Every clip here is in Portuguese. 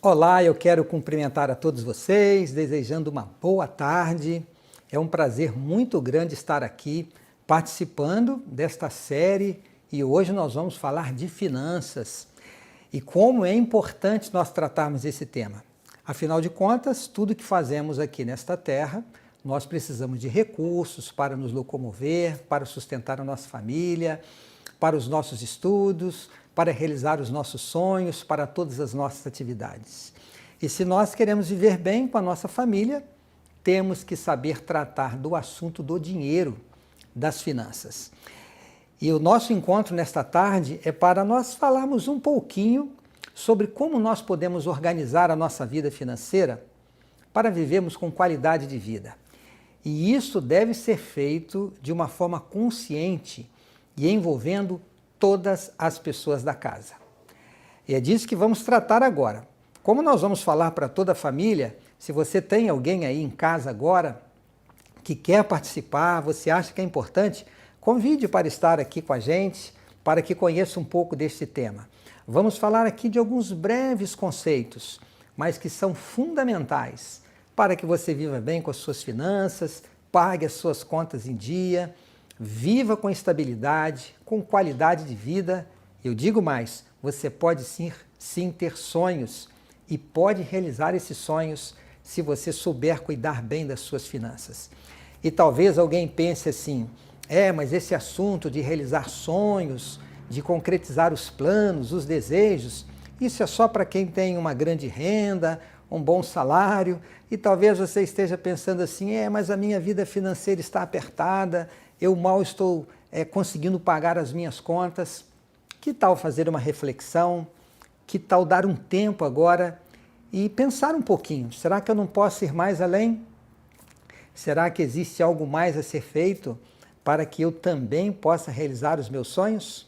Olá, eu quero cumprimentar a todos vocês, desejando uma boa tarde. É um prazer muito grande estar aqui participando desta série e hoje nós vamos falar de finanças e como é importante nós tratarmos esse tema. Afinal de contas, tudo que fazemos aqui nesta terra, nós precisamos de recursos para nos locomover, para sustentar a nossa família, para os nossos estudos, para realizar os nossos sonhos, para todas as nossas atividades. E se nós queremos viver bem com a nossa família, temos que saber tratar do assunto do dinheiro, das finanças. E o nosso encontro nesta tarde é para nós falarmos um pouquinho sobre como nós podemos organizar a nossa vida financeira para vivermos com qualidade de vida. E isso deve ser feito de uma forma consciente e envolvendo todas as pessoas da casa. E é disso que vamos tratar agora. Como nós vamos falar para toda a família, se você tem alguém aí em casa agora que quer participar, você acha que é importante, convide para estar aqui com a gente, para que conheça um pouco deste tema. Vamos falar aqui de alguns breves conceitos, mas que são fundamentais para que você viva bem com as suas finanças, pague as suas contas em dia, viva com estabilidade, com qualidade de vida. Eu digo mais, você pode sim ter sonhos e pode realizar esses sonhos se você souber cuidar bem das suas finanças. E talvez alguém pense assim, mas esse assunto de realizar sonhos, de concretizar os planos, os desejos, isso é só para quem tem uma grande renda, um bom salário, e talvez você esteja pensando assim, mas a minha vida financeira está apertada, eu mal estou conseguindo pagar as minhas contas. Que tal fazer uma reflexão? Que tal dar um tempo agora e pensar um pouquinho? Será que eu não posso ir mais além? Será que existe algo mais a ser feito para que eu também possa realizar os meus sonhos?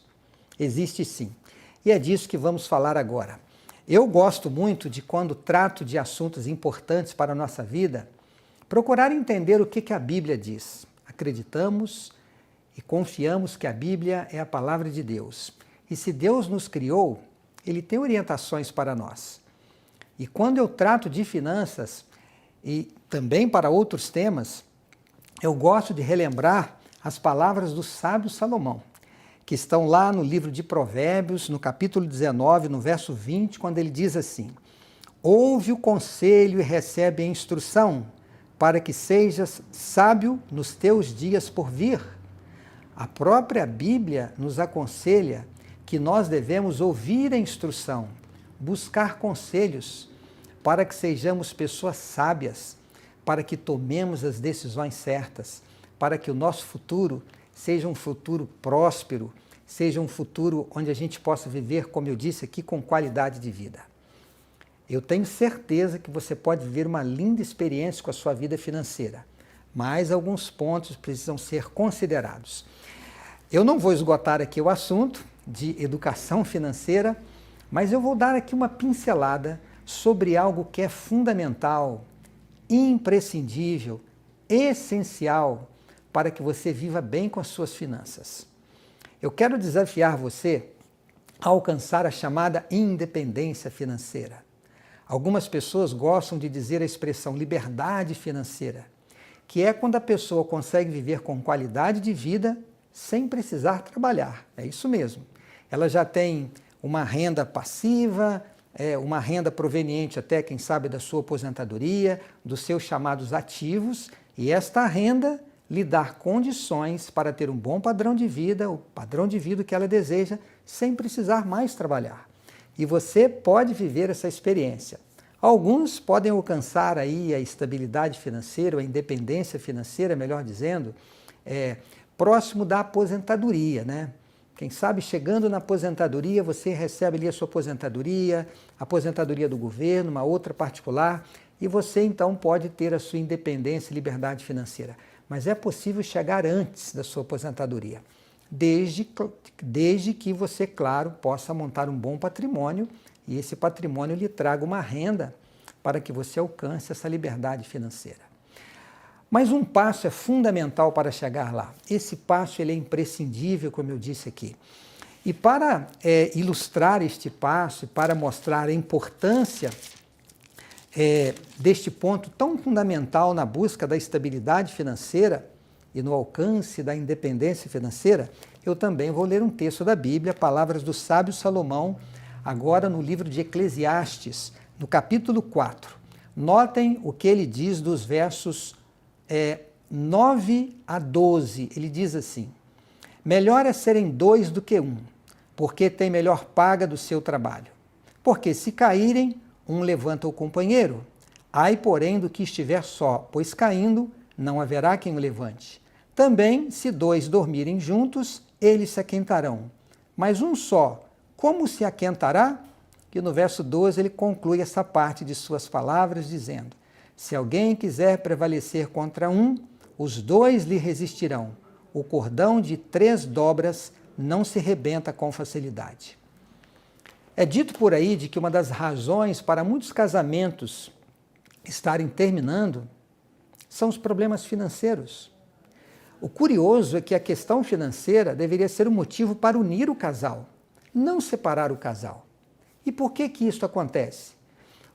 Existe sim. E é disso que vamos falar agora. Eu gosto muito de, quando trato de assuntos importantes para a nossa vida, procurar entender o que a Bíblia diz. Acreditamos e confiamos que a Bíblia é a palavra de Deus. E se Deus nos criou, Ele tem orientações para nós. E quando eu trato de finanças, e também para outros temas, eu gosto de relembrar as palavras do sábio Salomão, que estão lá no livro de Provérbios, no capítulo 19, no verso 20, quando ele diz assim: ouve o conselho e recebe a instrução, para que sejas sábio nos teus dias por vir. A própria Bíblia nos aconselha que nós devemos ouvir a instrução, buscar conselhos, para que sejamos pessoas sábias, para que tomemos as decisões certas, para que o nosso futuro seja um futuro próspero, seja um futuro onde a gente possa viver, como eu disse aqui, com qualidade de vida. Eu tenho certeza que você pode viver uma linda experiência com a sua vida financeira, mas alguns pontos precisam ser considerados. Eu não vou esgotar aqui o assunto de educação financeira, mas eu vou dar aqui uma pincelada sobre algo que é fundamental, imprescindível, essencial para que você viva bem com as suas finanças. Eu quero desafiar você a alcançar a chamada independência financeira. Algumas pessoas gostam de dizer a expressão liberdade financeira, que é quando a pessoa consegue viver com qualidade de vida sem precisar trabalhar. É isso mesmo. Ela já tem uma renda passiva, uma renda proveniente até, quem sabe, da sua aposentadoria, dos seus chamados ativos, e esta renda lhe dar condições para ter um bom padrão de vida, o padrão de vida que ela deseja, sem precisar mais trabalhar. E você pode viver essa experiência. Alguns podem alcançar aí a estabilidade financeira, ou a independência financeira, melhor dizendo, próximo da aposentadoria, né? Quem sabe, chegando na aposentadoria, você recebe ali a sua aposentadoria do governo, uma outra particular, e você então pode ter a sua independência e liberdade financeira. Mas é possível chegar antes da sua aposentadoria, desde que você, claro, possa montar um bom patrimônio e esse patrimônio lhe traga uma renda para que você alcance essa liberdade financeira. Mas um passo é fundamental para chegar lá. Esse passo ele é imprescindível, como eu disse aqui. E para ilustrar este passo, para mostrar a importância deste ponto tão fundamental na busca da estabilidade financeira e no alcance da independência financeira, eu também vou ler um texto da Bíblia, palavras do sábio Salomão, agora no livro de Eclesiastes, no capítulo 4. Notem o que ele diz dos versos 9 a 12. Ele diz assim: melhor é serem dois do que um, porque tem melhor paga do seu trabalho. Porque se caírem, um levanta o companheiro. Ai, porém, do que estiver só, pois caindo, não haverá quem o levante. Também, se dois dormirem juntos, eles se aquentarão. Mas um só, como se aquentará? Que no verso 12 ele conclui essa parte de suas palavras, dizendo: se alguém quiser prevalecer contra um, os dois lhe resistirão. O cordão de 3 dobras não se rebenta com facilidade. É dito por aí de que uma das razões para muitos casamentos estarem terminando são os problemas financeiros. O curioso é que a questão financeira deveria ser um motivo para unir o casal, não separar o casal. E por que isso acontece?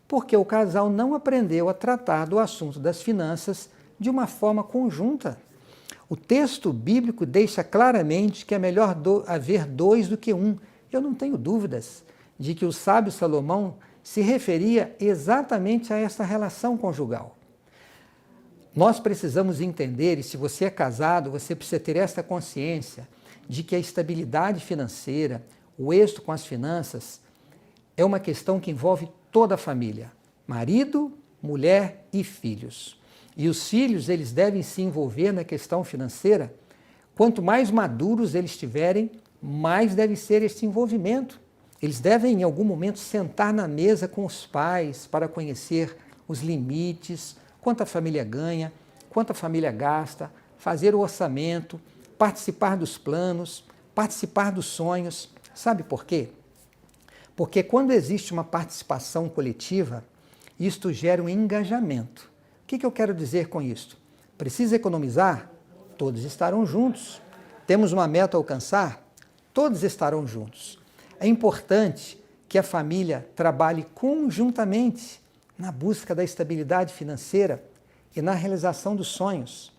Porque o casal não aprendeu a tratar do assunto das finanças de uma forma conjunta. O texto bíblico deixa claramente que é melhor haver dois do que um. Eu não tenho dúvidas de que o sábio Salomão se referia exatamente a essa relação conjugal. Nós precisamos entender, e se você é casado, você precisa ter esta consciência de que a estabilidade financeira, o êxito com as finanças, é uma questão que envolve toda a família, marido, mulher e filhos. E os filhos, eles devem se envolver na questão financeira. Quanto mais maduros eles estiverem, mais deve ser esse envolvimento. Eles devem, em algum momento, sentar na mesa com os pais para conhecer os limites, quanto a família ganha, quanto a família gasta, fazer o orçamento, participar dos planos, participar dos sonhos. Sabe por quê? Porque quando existe uma participação coletiva, isto gera um engajamento. O que eu quero dizer com isto? Precisa economizar? Todos estarão juntos. Temos uma meta a alcançar? Todos estarão juntos. É importante que a família trabalhe conjuntamente na busca da estabilidade financeira e na realização dos sonhos.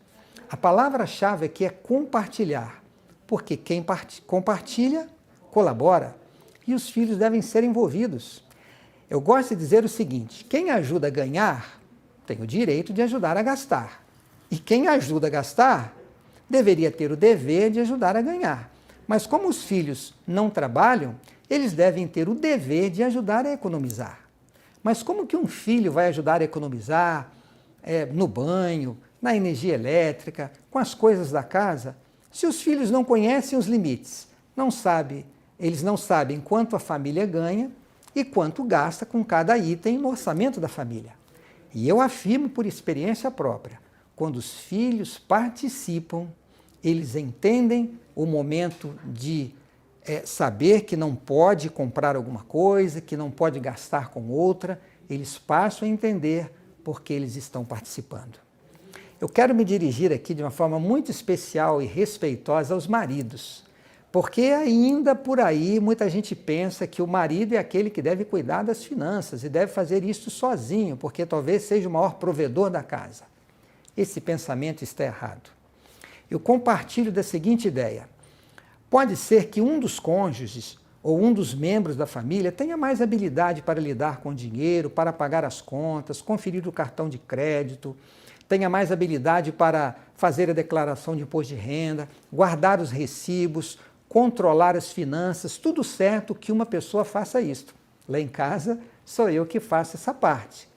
A palavra-chave aqui é compartilhar, porque quem compartilha, colabora, e os filhos devem ser envolvidos. Eu gosto de dizer o seguinte: quem ajuda a ganhar tem o direito de ajudar a gastar, e quem ajuda a gastar deveria ter o dever de ajudar a ganhar. Mas como os filhos não trabalham, eles devem ter o dever de ajudar a economizar. Mas como que um filho vai ajudar a economizar no banho, na energia elétrica, com as coisas da casa, se os filhos não conhecem os limites, eles não sabem quanto a família ganha e quanto gasta com cada item no orçamento da família. E eu afirmo por experiência própria, quando os filhos participam, eles entendem o momento de saber que não pode comprar alguma coisa, que não pode gastar com outra, eles passam a entender porque eles estão participando. Eu quero me dirigir aqui de uma forma muito especial e respeitosa aos maridos, porque ainda por aí muita gente pensa que o marido é aquele que deve cuidar das finanças e deve fazer isso sozinho, porque talvez seja o maior provedor da casa. Esse pensamento está errado. Eu compartilho da seguinte ideia: pode ser que um dos cônjuges ou um dos membros da família tenha mais habilidade para lidar com o dinheiro, para pagar as contas, conferir o cartão de crédito, tenha mais habilidade para fazer a declaração de imposto de renda, guardar os recibos, controlar as finanças, tudo certo que uma pessoa faça isto. Lá em casa sou eu que faço essa parte.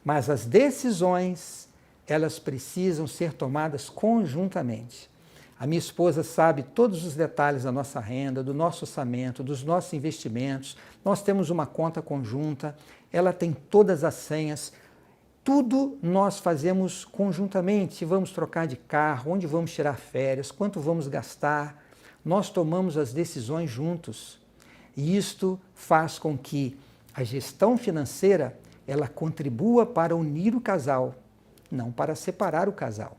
Mas as decisões, elas precisam ser tomadas conjuntamente. A minha esposa sabe todos os detalhes da nossa renda, do nosso orçamento, dos nossos investimentos. Nós temos uma conta conjunta, ela tem todas as senhas. Tudo nós fazemos conjuntamente. Se vamos trocar de carro, onde vamos tirar férias, quanto vamos gastar, nós tomamos as decisões juntos. E isto faz com que a gestão financeira ela contribua para unir o casal, não para separar o casal.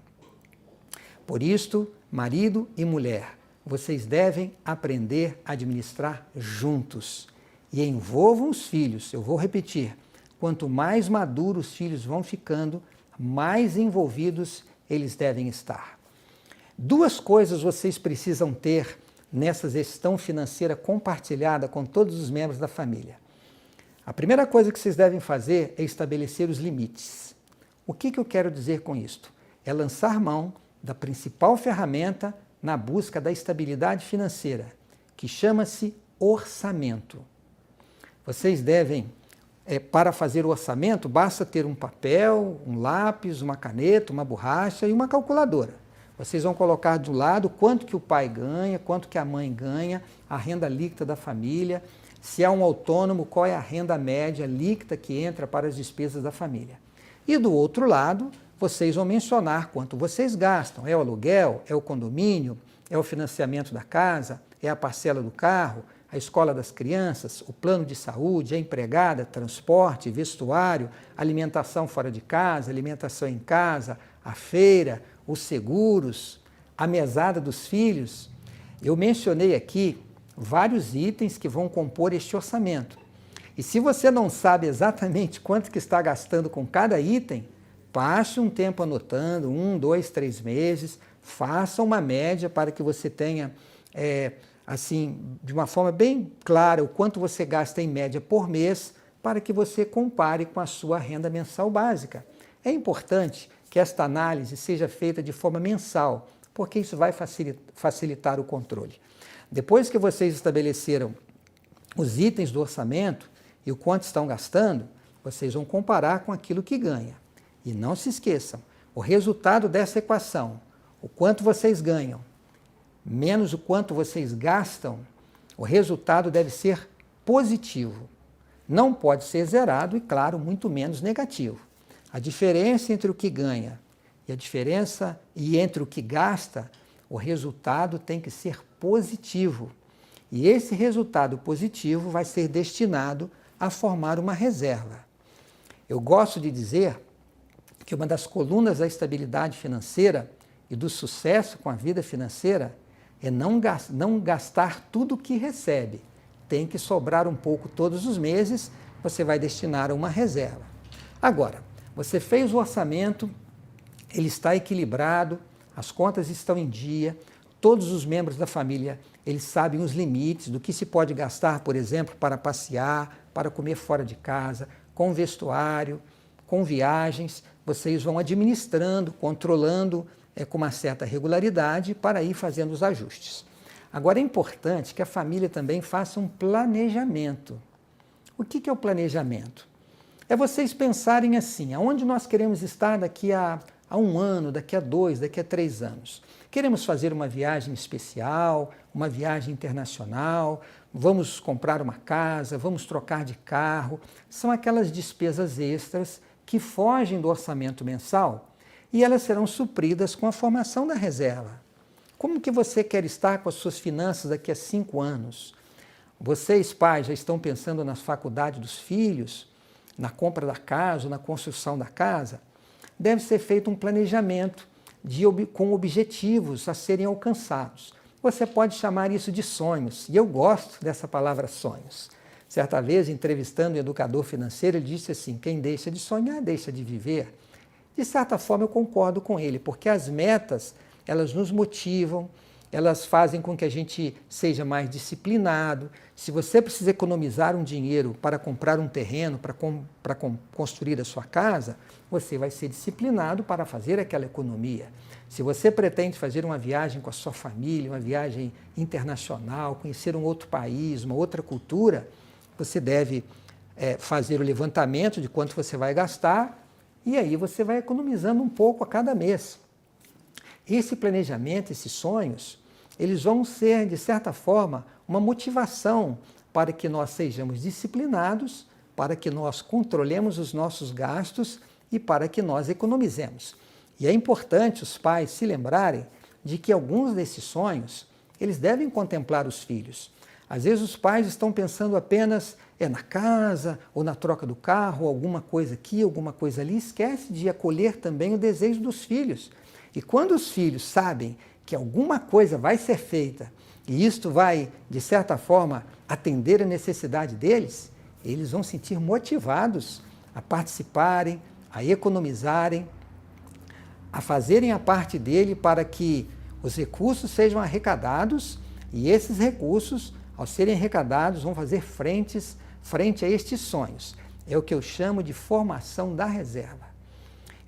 Por isto, marido e mulher, vocês devem aprender a administrar juntos e envolvam os filhos. Eu vou repetir, quanto mais maduros os filhos vão ficando, mais envolvidos eles devem estar. Duas coisas vocês precisam ter nessa gestão financeira compartilhada com todos os membros da família. A primeira coisa que vocês devem fazer é estabelecer os limites. O que eu quero dizer com isto? É lançar mão da principal ferramenta na busca da estabilidade financeira, que chama-se orçamento. Vocês devem, para fazer o orçamento, basta ter um papel, um lápis, uma caneta, uma borracha e uma calculadora. Vocês vão colocar do lado quanto que o pai ganha, quanto que a mãe ganha, a renda líquida da família, se é um autônomo, qual é a renda média líquida que entra para as despesas da família. E do outro lado, vocês vão mencionar quanto vocês gastam. É o aluguel, é o condomínio, é o financiamento da casa, é a parcela do carro, a escola das crianças, o plano de saúde, a empregada, transporte, vestuário, alimentação fora de casa, alimentação em casa, a feira, os seguros, a mesada dos filhos. Eu mencionei aqui vários itens que vão compor este orçamento. E se você não sabe exatamente quanto que está gastando com cada item, passe um tempo anotando, 1, 2, 3 meses, faça uma média para que você tenha, assim, de uma forma bem clara, o quanto você gasta em média por mês, para que você compare com a sua renda mensal básica. É importante que esta análise seja feita de forma mensal, porque isso vai facilitar o controle. Depois que vocês estabeleceram os itens do orçamento e o quanto estão gastando, vocês vão comparar com aquilo que ganha. E não se esqueçam, o resultado dessa equação, o quanto vocês ganham, menos o quanto vocês gastam, o resultado deve ser positivo. Não pode ser zerado e, claro, muito menos negativo. A diferença entre o que ganha e entre o que gasta, o resultado tem que ser positivo. E esse resultado positivo vai ser destinado a formar uma reserva. Eu gosto de dizer que uma das colunas da estabilidade financeira e do sucesso com a vida financeira é não gastar tudo o que recebe. Tem que sobrar um pouco todos os meses, você vai destinar a uma reserva. Agora, você fez o orçamento, ele está equilibrado, as contas estão em dia, todos os membros da família, eles sabem os limites do que se pode gastar, por exemplo, para passear, para comer fora de casa, com vestuário, com viagens. Vocês vão administrando, controlando com uma certa regularidade para ir fazendo os ajustes. Agora é importante que a família também faça um planejamento. O que é o planejamento? É vocês pensarem assim, aonde nós queremos estar daqui a 1 ano, daqui a 2, daqui a 3 anos. Queremos fazer uma viagem especial, uma viagem internacional, vamos comprar uma casa, vamos trocar de carro. São aquelas despesas extras que fogem do orçamento mensal e elas serão supridas com a formação da reserva. Como que você quer estar com as suas finanças daqui a 5 anos? Vocês, pais, já estão pensando na faculdade dos filhos, na compra da casa, na construção da casa? Deve ser feito um planejamento com objetivos a serem alcançados. Você pode chamar isso de sonhos, e eu gosto dessa palavra sonhos. Certa vez, entrevistando um educador financeiro, ele disse assim, quem deixa de sonhar, deixa de viver. De certa forma, eu concordo com ele, porque as metas, elas nos motivam, elas fazem com que a gente seja mais disciplinado. Se você precisa economizar um dinheiro para comprar um terreno, para construir a sua casa, você vai ser disciplinado para fazer aquela economia. Se você pretende fazer uma viagem com a sua família, uma viagem internacional, conhecer um outro país, uma outra cultura, você deve fazer o levantamento de quanto você vai gastar e aí você vai economizando um pouco a cada mês. Esse planejamento, esses sonhos, eles vão ser, de certa forma, uma motivação para que nós sejamos disciplinados, para que nós controlemos os nossos gastos e para que nós economizemos. E é importante os pais se lembrarem de que alguns desses sonhos, eles devem contemplar os filhos. Às vezes os pais estão pensando apenas na casa, ou na troca do carro, alguma coisa aqui, alguma coisa ali, esquece de acolher também o desejo dos filhos. E quando os filhos sabem que alguma coisa vai ser feita e isto vai, de certa forma, atender a necessidade deles, eles vão se sentir motivados a participarem, a economizarem, a fazerem a parte dele para que os recursos sejam arrecadados e esses recursos, ao serem arrecadados, vão fazer frente a estes sonhos. É o que eu chamo de formação da reserva.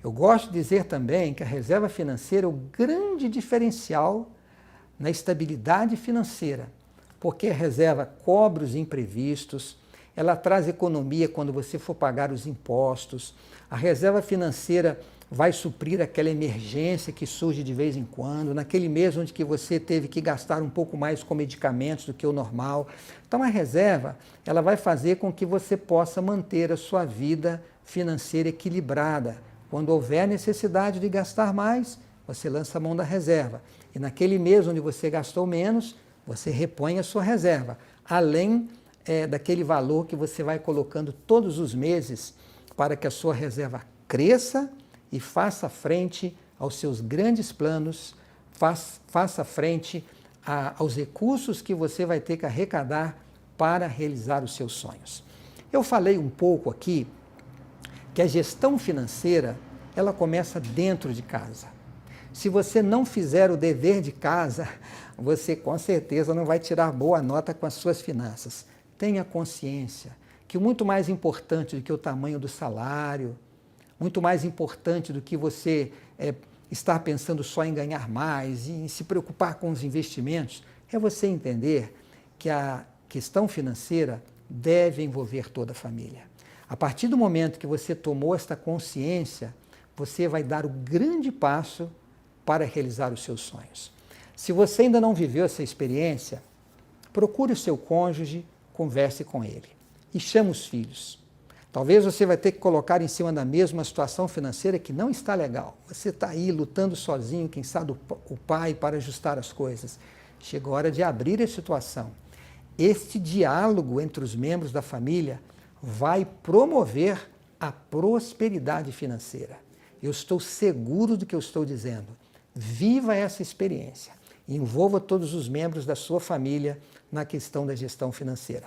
Eu gosto de dizer também que a reserva financeira é o grande diferencial na estabilidade financeira, porque a reserva cobre os imprevistos, ela traz economia quando você for pagar os impostos, a reserva financeira vai suprir aquela emergência que surge de vez em quando, naquele mês onde que você teve que gastar um pouco mais com medicamentos do que o normal. Então a reserva, ela vai fazer com que você possa manter a sua vida financeira equilibrada. Quando houver necessidade de gastar mais, você lança a mão da reserva. E naquele mês onde você gastou menos, você repõe a sua reserva, além daquele valor que você vai colocando todos os meses para que a sua reserva cresça e faça frente aos seus grandes planos, faça frente aos recursos que você vai ter que arrecadar para realizar os seus sonhos. Eu falei um pouco aqui que a gestão financeira, ela começa dentro de casa. Se você não fizer o dever de casa, você com certeza não vai tirar boa nota com as suas finanças. Tenha consciência que o muito mais importante do que o tamanho do salário, muito mais importante do que você estar pensando só em ganhar mais e em se preocupar com os investimentos, é você entender que a questão financeira deve envolver toda a família. A partir do momento que você tomou esta consciência, você vai dar o grande passo para realizar os seus sonhos. Se você ainda não viveu essa experiência, procure o seu cônjuge, converse com ele e chame os filhos. Talvez você vai ter que colocar em cima da mesa uma situação financeira que não está legal. Você está aí lutando sozinho, quem sabe o pai, para ajustar as coisas. Chegou a hora de abrir a situação. Este diálogo entre os membros da família vai promover a prosperidade financeira. Eu estou seguro do que eu estou dizendo. Viva essa experiência. Envolva todos os membros da sua família na questão da gestão financeira.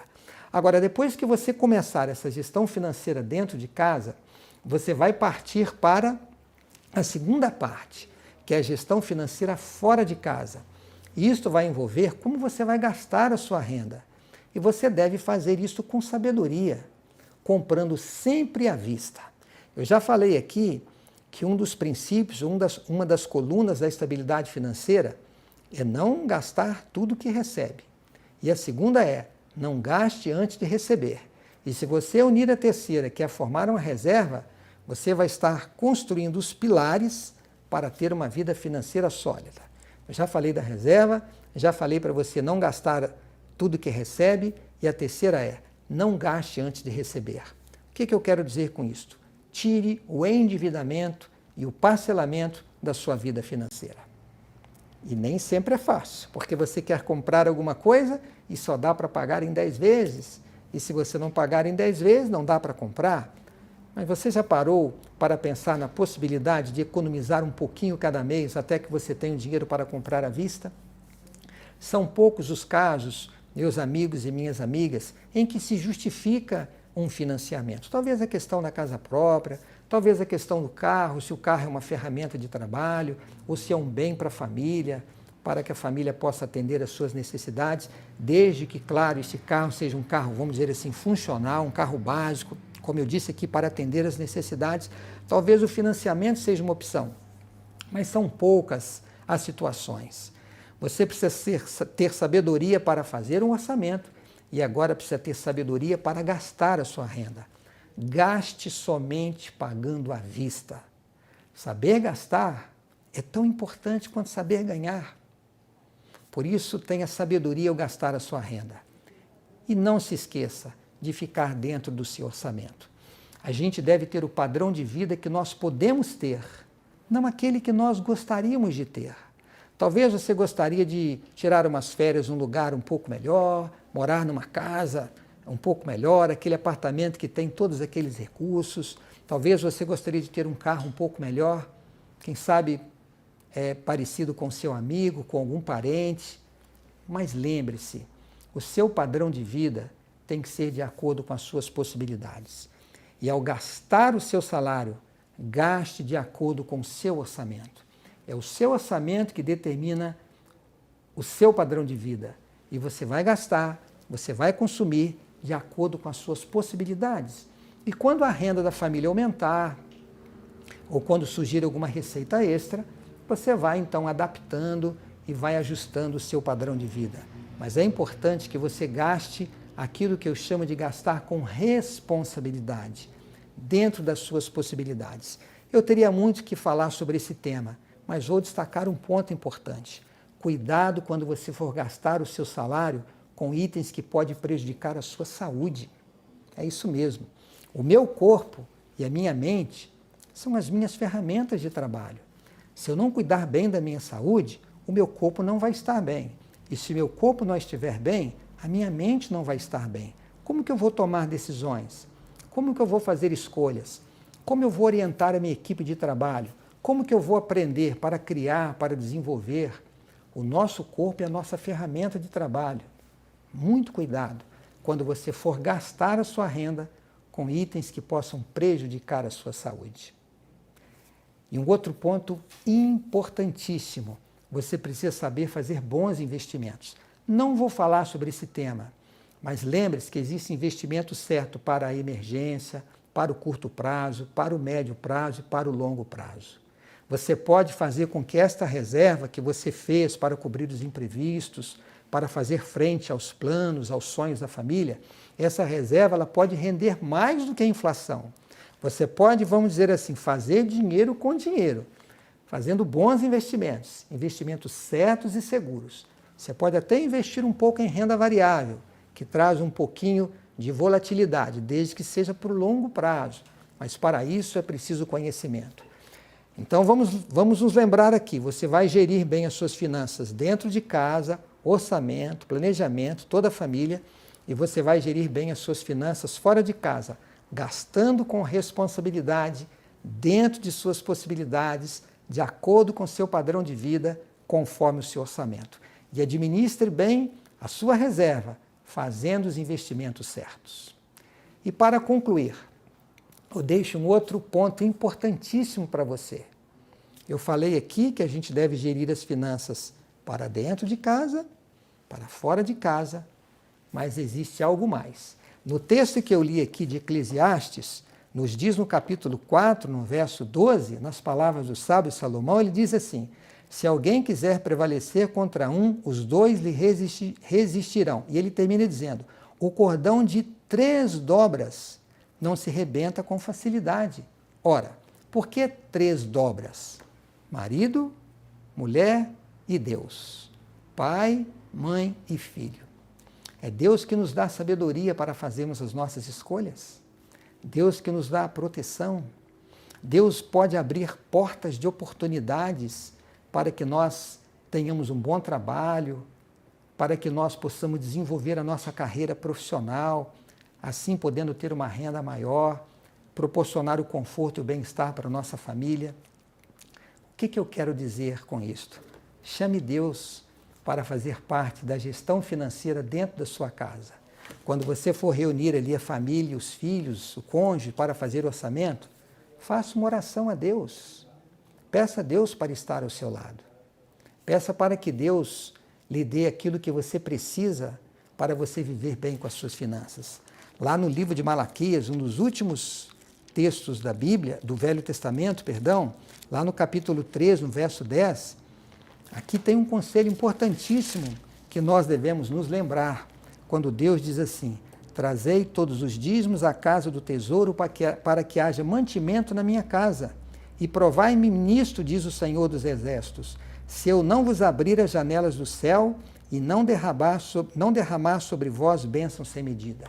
Agora, depois que você começar essa gestão financeira dentro de casa, você vai partir para a segunda parte, que é a gestão financeira fora de casa. E isto vai envolver como você vai gastar a sua renda. E você deve fazer isso com sabedoria, comprando sempre à vista. Eu já falei aqui que um dos princípios, uma das colunas da estabilidade financeira é não gastar tudo que recebe. E a segunda é, não gaste antes de receber. E se você unir a terceira, que é formar uma reserva, você vai estar construindo os pilares para ter uma vida financeira sólida. Eu já falei da reserva, já falei para você não gastar tudo que recebe, e a terceira é, não gaste antes de receber. O que eu quero dizer com isto? Tire o endividamento e o parcelamento da sua vida financeira. E nem sempre é fácil, porque você quer comprar alguma coisa e só dá para pagar em 10 vezes. E se você não pagar em 10 vezes, não dá para comprar. Mas você já parou para pensar na possibilidade de economizar um pouquinho cada mês até que você tenha o dinheiro para comprar à vista? São poucos os casos, meus amigos e minhas amigas, em que se justifica um financiamento. Talvez a questão da casa própria, talvez a questão do carro, se o carro é uma ferramenta de trabalho, ou se é um bem para a família, para que a família possa atender às suas necessidades, desde que, claro, esse carro seja um carro, vamos dizer assim, funcional, um carro básico, como eu disse aqui, para atender às necessidades. Talvez o financiamento seja uma opção, mas são poucas as situações. Você precisa ter sabedoria para fazer um orçamento e agora precisa ter sabedoria para gastar a sua renda. Gaste somente pagando à vista. Saber gastar é tão importante quanto saber ganhar. Por isso, tenha sabedoria ao gastar a sua renda. E não se esqueça de ficar dentro do seu orçamento. A gente deve ter o padrão de vida que nós podemos ter, não aquele que nós gostaríamos de ter. Talvez você gostaria de tirar umas férias num lugar um pouco melhor, morar numa casa um pouco melhor, aquele apartamento que tem todos aqueles recursos. Talvez você gostaria de ter um carro um pouco melhor, quem sabe parecido com seu amigo, com algum parente. Mas lembre-se, o seu padrão de vida tem que ser de acordo com as suas possibilidades. E ao gastar o seu salário, gaste de acordo com o seu orçamento. É o seu orçamento que determina o seu padrão de vida. E você vai gastar, você vai consumir de acordo com as suas possibilidades. E quando a renda da família aumentar, ou quando surgir alguma receita extra, você vai então adaptando e vai ajustando o seu padrão de vida. Mas é importante que você gaste aquilo que eu chamo de gastar com responsabilidade, dentro das suas possibilidades. Eu teria muito que falar sobre esse tema, mas vou destacar um ponto importante. Cuidado quando você for gastar o seu salário com itens que podem prejudicar a sua saúde. É isso mesmo. O meu corpo e a minha mente são as minhas ferramentas de trabalho. Se eu não cuidar bem da minha saúde, o meu corpo não vai estar bem. E se meu corpo não estiver bem, a minha mente não vai estar bem. Como que eu vou tomar decisões? Como que eu vou fazer escolhas? Como eu vou orientar a minha equipe de trabalho? Como que eu vou aprender para criar, para desenvolver? O nosso corpo é a nossa ferramenta de trabalho. Muito cuidado quando você for gastar a sua renda com itens que possam prejudicar a sua saúde. E um outro ponto importantíssimo, você precisa saber fazer bons investimentos. Não vou falar sobre esse tema, mas lembre-se que existe investimento certo para a emergência, para o curto prazo, para o médio prazo e para o longo prazo. Você pode fazer com que esta reserva que você fez para cobrir os imprevistos, para fazer frente aos planos, aos sonhos da família, essa reserva ela pode render mais do que a inflação. Você pode, vamos dizer assim, fazer dinheiro com dinheiro, fazendo bons investimentos, investimentos certos e seguros. Você pode até investir um pouco em renda variável, que traz um pouquinho de volatilidade, desde que seja por longo prazo. Mas para isso é preciso conhecimento. Então vamos nos lembrar aqui, você vai gerir bem as suas finanças dentro de casa, orçamento, planejamento, toda a família, e você vai gerir bem as suas finanças fora de casa, gastando com responsabilidade, dentro de suas possibilidades, de acordo com seu padrão de vida, conforme o seu orçamento. E administre bem a sua reserva, fazendo os investimentos certos. E para concluir, eu deixo um outro ponto importantíssimo para você. Eu falei aqui que a gente deve gerir as finanças para dentro de casa, para fora de casa, mas existe algo mais. No texto que eu li aqui de Eclesiastes, nos diz no capítulo 4, no verso 12, nas palavras do sábio Salomão, ele diz assim: se alguém quiser prevalecer contra um, os dois lhe resistirão. E ele termina dizendo: o cordão de 3 dobras não se rebenta com facilidade. Ora, por que 3 dobras? Marido, mulher e Deus. Pai, mãe e filho. É Deus que nos dá sabedoria para fazermos as nossas escolhas. Deus que nos dá a proteção. Deus pode abrir portas de oportunidades para que nós tenhamos um bom trabalho, para que nós possamos desenvolver a nossa carreira profissional, assim podendo ter uma renda maior, proporcionar o conforto e o bem-estar para a nossa família. O que eu quero dizer com isto? Chame Deus para fazer parte da gestão financeira dentro da sua casa. Quando você for reunir ali a família, os filhos, o cônjuge para fazer orçamento, faça uma oração a Deus. Peça a Deus para estar ao seu lado. Peça para que Deus lhe dê aquilo que você precisa para você viver bem com as suas finanças. Lá no livro de Malaquias, um dos últimos textos da Bíblia, do Velho Testamento, lá no capítulo 3, no verso 10, aqui tem um conselho importantíssimo que nós devemos nos lembrar, quando Deus diz assim: trazei todos os dízimos à casa do tesouro para que haja mantimento na minha casa. E provai-me nisto, diz o Senhor dos Exércitos, se eu não vos abrir as janelas do céu e não derramar sobre vós bênçãos sem medida.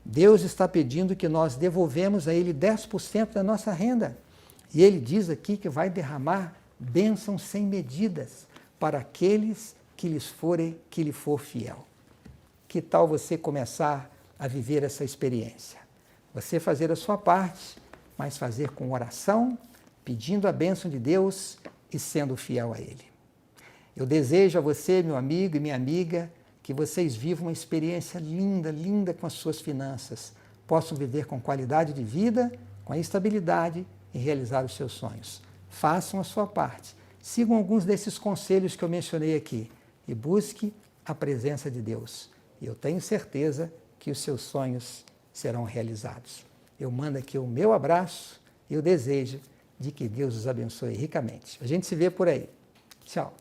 Deus está pedindo que nós devolvemos a Ele 10% da nossa renda. E Ele diz aqui que vai derramar bênçãos sem medidas para aqueles que lhe for fiel. Que tal você começar a viver essa experiência? Você fazer a sua parte, mas fazer com oração, pedindo a bênção de Deus e sendo fiel a Ele. Eu desejo a você, meu amigo e minha amiga, que vocês vivam uma experiência linda, linda com as suas finanças, possam viver com qualidade de vida, com estabilidade e realizar os seus sonhos. Façam a sua parte. Sigam alguns desses conselhos que eu mencionei aqui e busque a presença de Deus. E eu tenho certeza que os seus sonhos serão realizados. Eu mando aqui o meu abraço e o desejo de que Deus os abençoe ricamente. A gente se vê por aí. Tchau.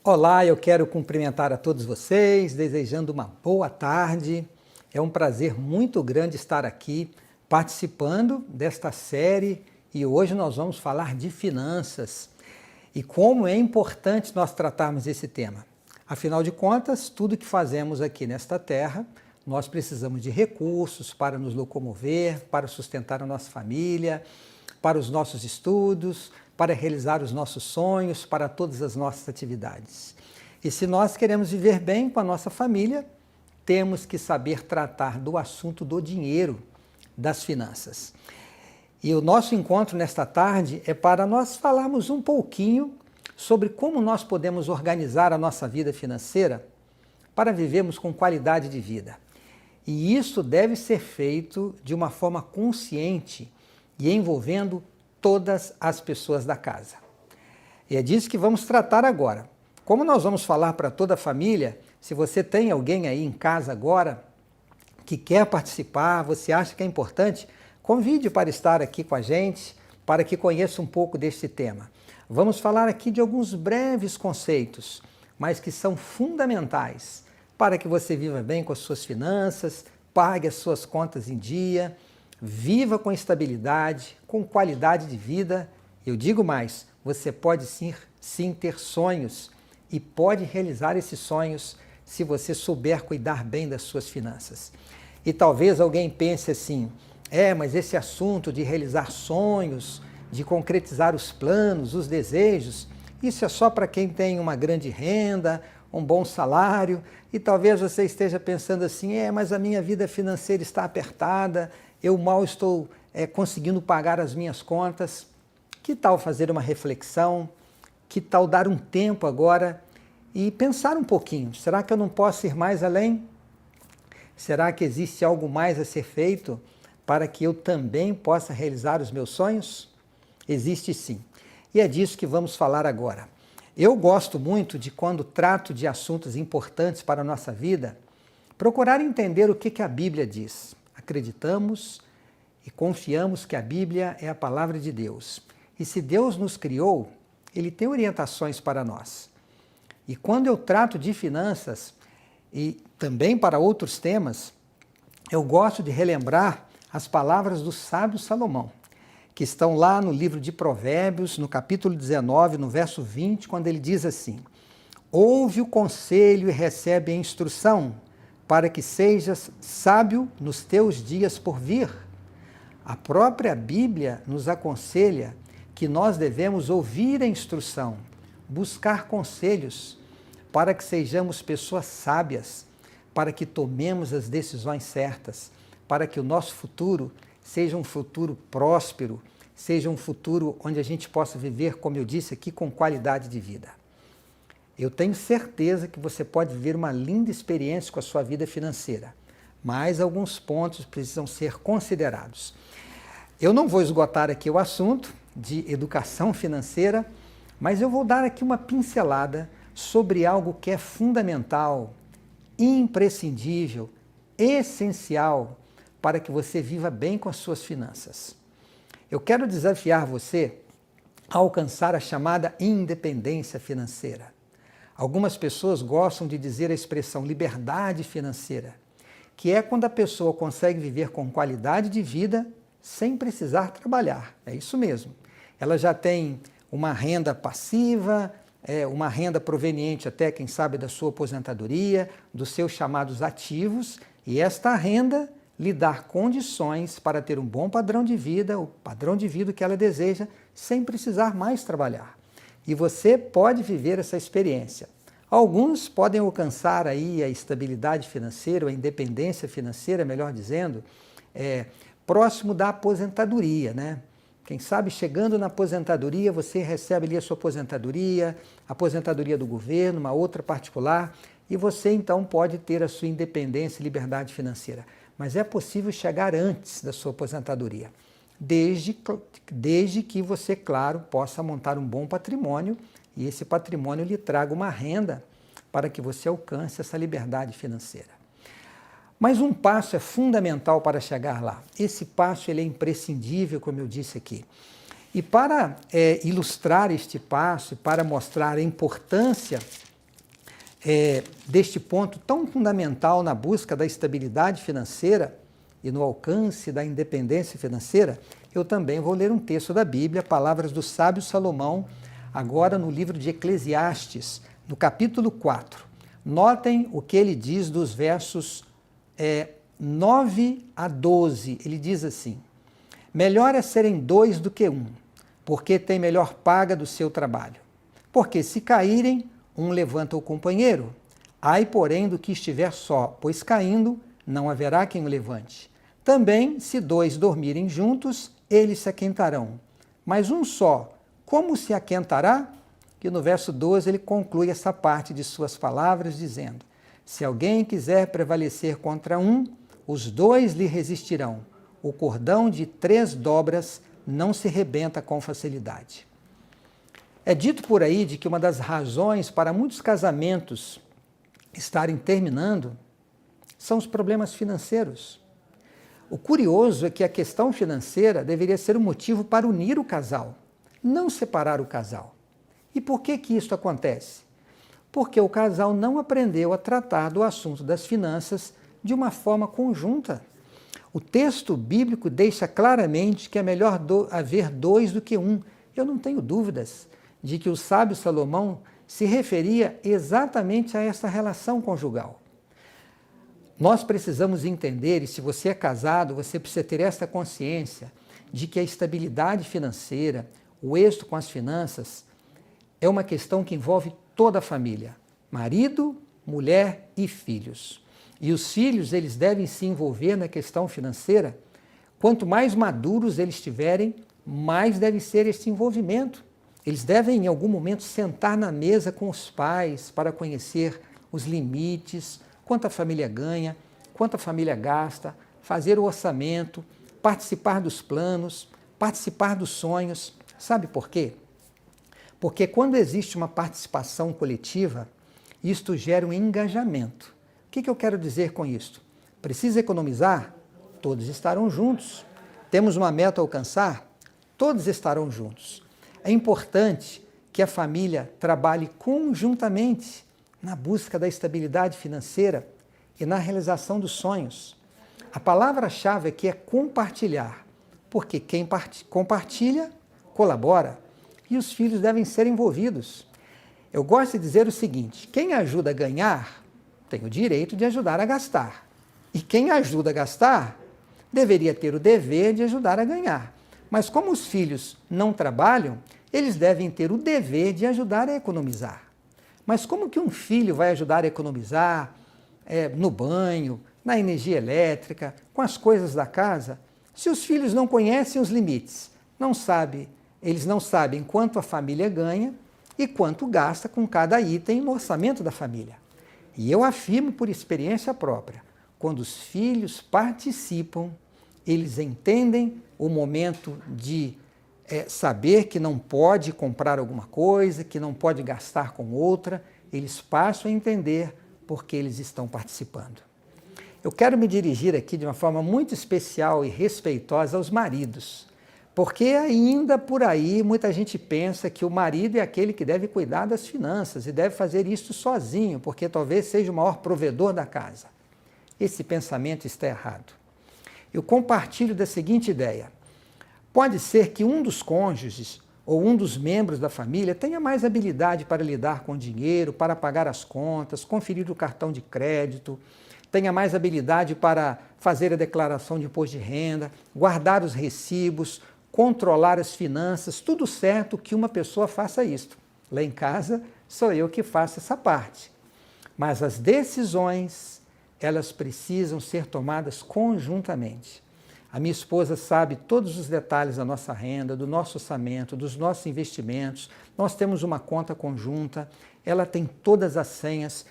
Olá, eu quero cumprimentar a todos vocês, desejando uma boa tarde. É um prazer muito grande estar aqui participando desta série e hoje nós vamos falar de finanças e como é importante nós tratarmos esse tema. Afinal de contas, tudo que fazemos aqui nesta terra, nós precisamos de recursos para nos locomover, para sustentar a nossa família, para os nossos estudos, para realizar os nossos sonhos, para todas as nossas atividades. E se nós queremos viver bem com a nossa família, temos que saber tratar do assunto do dinheiro, das finanças. E o nosso encontro nesta tarde é para nós falarmos um pouquinho sobre como nós podemos organizar a nossa vida financeira para vivermos com qualidade de vida. E isso deve ser feito de uma forma consciente e envolvendo todas as pessoas da casa. E é disso que vamos tratar agora. Como nós vamos falar para toda a família, se você tem alguém aí em casa agora que quer participar, você acha que é importante, convide para estar aqui com a gente, para que conheça um pouco deste tema. Vamos falar aqui de alguns breves conceitos, mas que são fundamentais para que você viva bem com as suas finanças, pague as suas contas em dia, viva com estabilidade, com qualidade de vida. Eu digo mais, você pode sim ter sonhos e pode realizar esses sonhos se você souber cuidar bem das suas finanças. E talvez alguém pense assim, mas esse assunto de realizar sonhos, de concretizar os planos, os desejos, isso é só para quem tem uma grande renda, um bom salário, e talvez você esteja pensando assim, mas a minha vida financeira está apertada, eu mal estou conseguindo pagar as minhas contas. Que tal fazer uma reflexão? Que tal dar um tempo agora e pensar um pouquinho? Será que eu não posso ir mais além? Será que existe algo mais a ser feito para que eu também possa realizar os meus sonhos? Existe sim. E é disso que vamos falar agora. Eu gosto muito de, quando trato de assuntos importantes para a nossa vida, procurar entender o que a Bíblia diz. Acreditamos e confiamos que a Bíblia é a palavra de Deus. E se Deus nos criou, Ele tem orientações para nós. E quando eu trato de finanças, e também para outros temas, eu gosto de relembrar as palavras do sábio Salomão, que estão lá no livro de Provérbios, no capítulo 19, no verso 20, quando ele diz assim: ouve o conselho e recebe a instrução, para que sejas sábio nos teus dias por vir. A própria Bíblia nos aconselha que nós devemos ouvir a instrução, buscar conselhos, para que sejamos pessoas sábias, para que tomemos as decisões certas, para que o nosso futuro seja um futuro próspero, seja um futuro onde a gente possa viver, como eu disse aqui, com qualidade de vida. Eu tenho certeza que você pode viver uma linda experiência com a sua vida financeira, mas alguns pontos precisam ser considerados. Eu não vou esgotar aqui o assunto de educação financeira, mas eu vou dar aqui uma pincelada sobre algo que é fundamental, imprescindível, essencial para que você viva bem com as suas finanças. Eu quero desafiar você a alcançar a chamada independência financeira. Algumas pessoas gostam de dizer a expressão liberdade financeira, que é quando a pessoa consegue viver com qualidade de vida sem precisar trabalhar. É isso mesmo. Ela já tem uma renda passiva, uma renda proveniente até, quem sabe, da sua aposentadoria, dos seus chamados ativos, e esta renda lhe dar condições para ter um bom padrão de vida, o padrão de vida que ela deseja, sem precisar mais trabalhar. E você pode viver essa experiência. Alguns podem alcançar aí a estabilidade financeira, ou a independência financeira, melhor dizendo, próximo da aposentadoria, né? Quem sabe, chegando na aposentadoria, você recebe ali a sua aposentadoria do governo, uma outra particular, e você então pode ter a sua independência e liberdade financeira. Mas é possível chegar antes da sua aposentadoria, desde que você, claro, possa montar um bom patrimônio e esse patrimônio lhe traga uma renda para que você alcance essa liberdade financeira. Mas um passo é fundamental para chegar lá. Esse passo ele é imprescindível, como eu disse aqui. E para ilustrar este passo, para mostrar a importância deste ponto tão fundamental na busca da estabilidade financeira e no alcance da independência financeira, eu também vou ler um texto da Bíblia, palavras do sábio Salomão, agora no livro de Eclesiastes, no capítulo 4. Notem o que ele diz dos versos 9 a 12. Ele diz assim: melhor é serem dois do que um, porque tem melhor paga do seu trabalho. Porque se caírem, um levanta o companheiro. Ai, porém, do que estiver só, pois caindo, não haverá quem o levante. Também, se dois dormirem juntos, eles se aquentarão. Mas um só, como se aquentará? Que no verso 12 ele conclui essa parte de suas palavras dizendo: se alguém quiser prevalecer contra um, os dois lhe resistirão. O cordão de 3 dobras não se rebenta com facilidade. É dito por aí de que uma das razões para muitos casamentos estarem terminando são os problemas financeiros. O curioso é que a questão financeira deveria ser um motivo para unir o casal, não separar o casal. E por que isso acontece? Porque o casal não aprendeu a tratar do assunto das finanças de uma forma conjunta. O texto bíblico deixa claramente que é melhor haver dois do que um. Eu não tenho dúvidas de que o sábio Salomão se referia exatamente a essa relação conjugal. Nós precisamos entender, e se você é casado, você precisa ter esta consciência de que a estabilidade financeira, o êxito com as finanças, é uma questão que envolve toda a família, marido, mulher e filhos. E os filhos, eles devem se envolver na questão financeira. Quanto mais maduros eles estiverem, mais deve ser esse envolvimento. Eles devem, em algum momento, sentar na mesa com os pais para conhecer os limites, quanto a família ganha, quanto a família gasta, fazer o orçamento, participar dos planos, participar dos sonhos. Sabe por quê? Porque quando existe uma participação coletiva, isto gera um engajamento. O que eu quero dizer com isto? Precisa economizar? Todos estarão juntos. Temos uma meta a alcançar? Todos estarão juntos. É importante que a família trabalhe conjuntamente na busca da estabilidade financeira e na realização dos sonhos. A palavra-chave aqui é compartilhar, porque quem compartilha, colabora, e os filhos devem ser envolvidos. Eu gosto de dizer o seguinte: quem ajuda a ganhar tem o direito de ajudar a gastar, e quem ajuda a gastar deveria ter o dever de ajudar a ganhar. Mas como os filhos não trabalham, eles devem ter o dever de ajudar a economizar. Mas como que um filho vai ajudar a economizar no banho, na energia elétrica, com as coisas da casa, se os filhos não conhecem os limites, eles não sabem quanto a família ganha e quanto gasta com cada item no orçamento da família. E eu afirmo por experiência própria, quando os filhos participam, eles entendem o momento de saber que não pode comprar alguma coisa, que não pode gastar com outra, eles passam a entender porque eles estão participando. Eu quero me dirigir aqui de uma forma muito especial e respeitosa aos maridos, porque ainda por aí muita gente pensa que o marido é aquele que deve cuidar das finanças e deve fazer isso sozinho, porque talvez seja o maior provedor da casa. Esse pensamento está errado. Eu compartilho da seguinte ideia: pode ser que um dos cônjuges ou um dos membros da família tenha mais habilidade para lidar com o dinheiro, para pagar as contas, conferir o cartão de crédito, tenha mais habilidade para fazer a declaração de imposto de renda, guardar os recibos, controlar as finanças, tudo certo que uma pessoa faça isto. Lá em casa sou eu que faço essa parte. Mas as decisões, elas precisam ser tomadas conjuntamente. A minha esposa sabe todos os detalhes da nossa renda, do nosso orçamento, dos nossos investimentos. Nós temos uma conta conjunta, ela tem todas as senhas.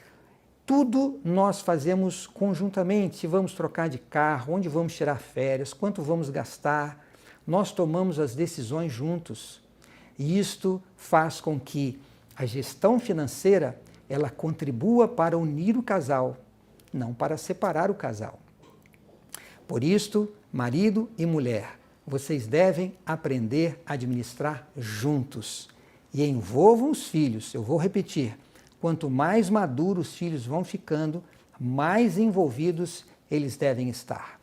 Tudo nós fazemos conjuntamente. Se vamos trocar de carro, onde vamos tirar férias, quanto vamos gastar, nós tomamos as decisões juntos. E isto faz com que a gestão financeira ela contribua para unir o casal, não para separar o casal. Por isto, marido e mulher, vocês devem aprender a administrar juntos e envolvam os filhos. Eu vou repetir, quanto mais maduros os filhos vão ficando, mais envolvidos eles devem estar.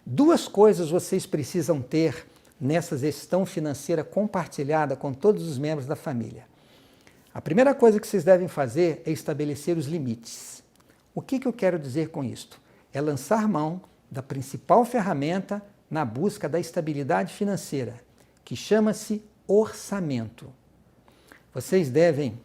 Duas coisas vocês precisam ter nessa gestão financeira compartilhada com todos os membros da família. A primeira coisa que vocês devem fazer é estabelecer os limites. O que eu quero dizer com isto? É lançar mão da principal ferramenta na busca da estabilidade financeira, que chama-se orçamento. Vocês devem,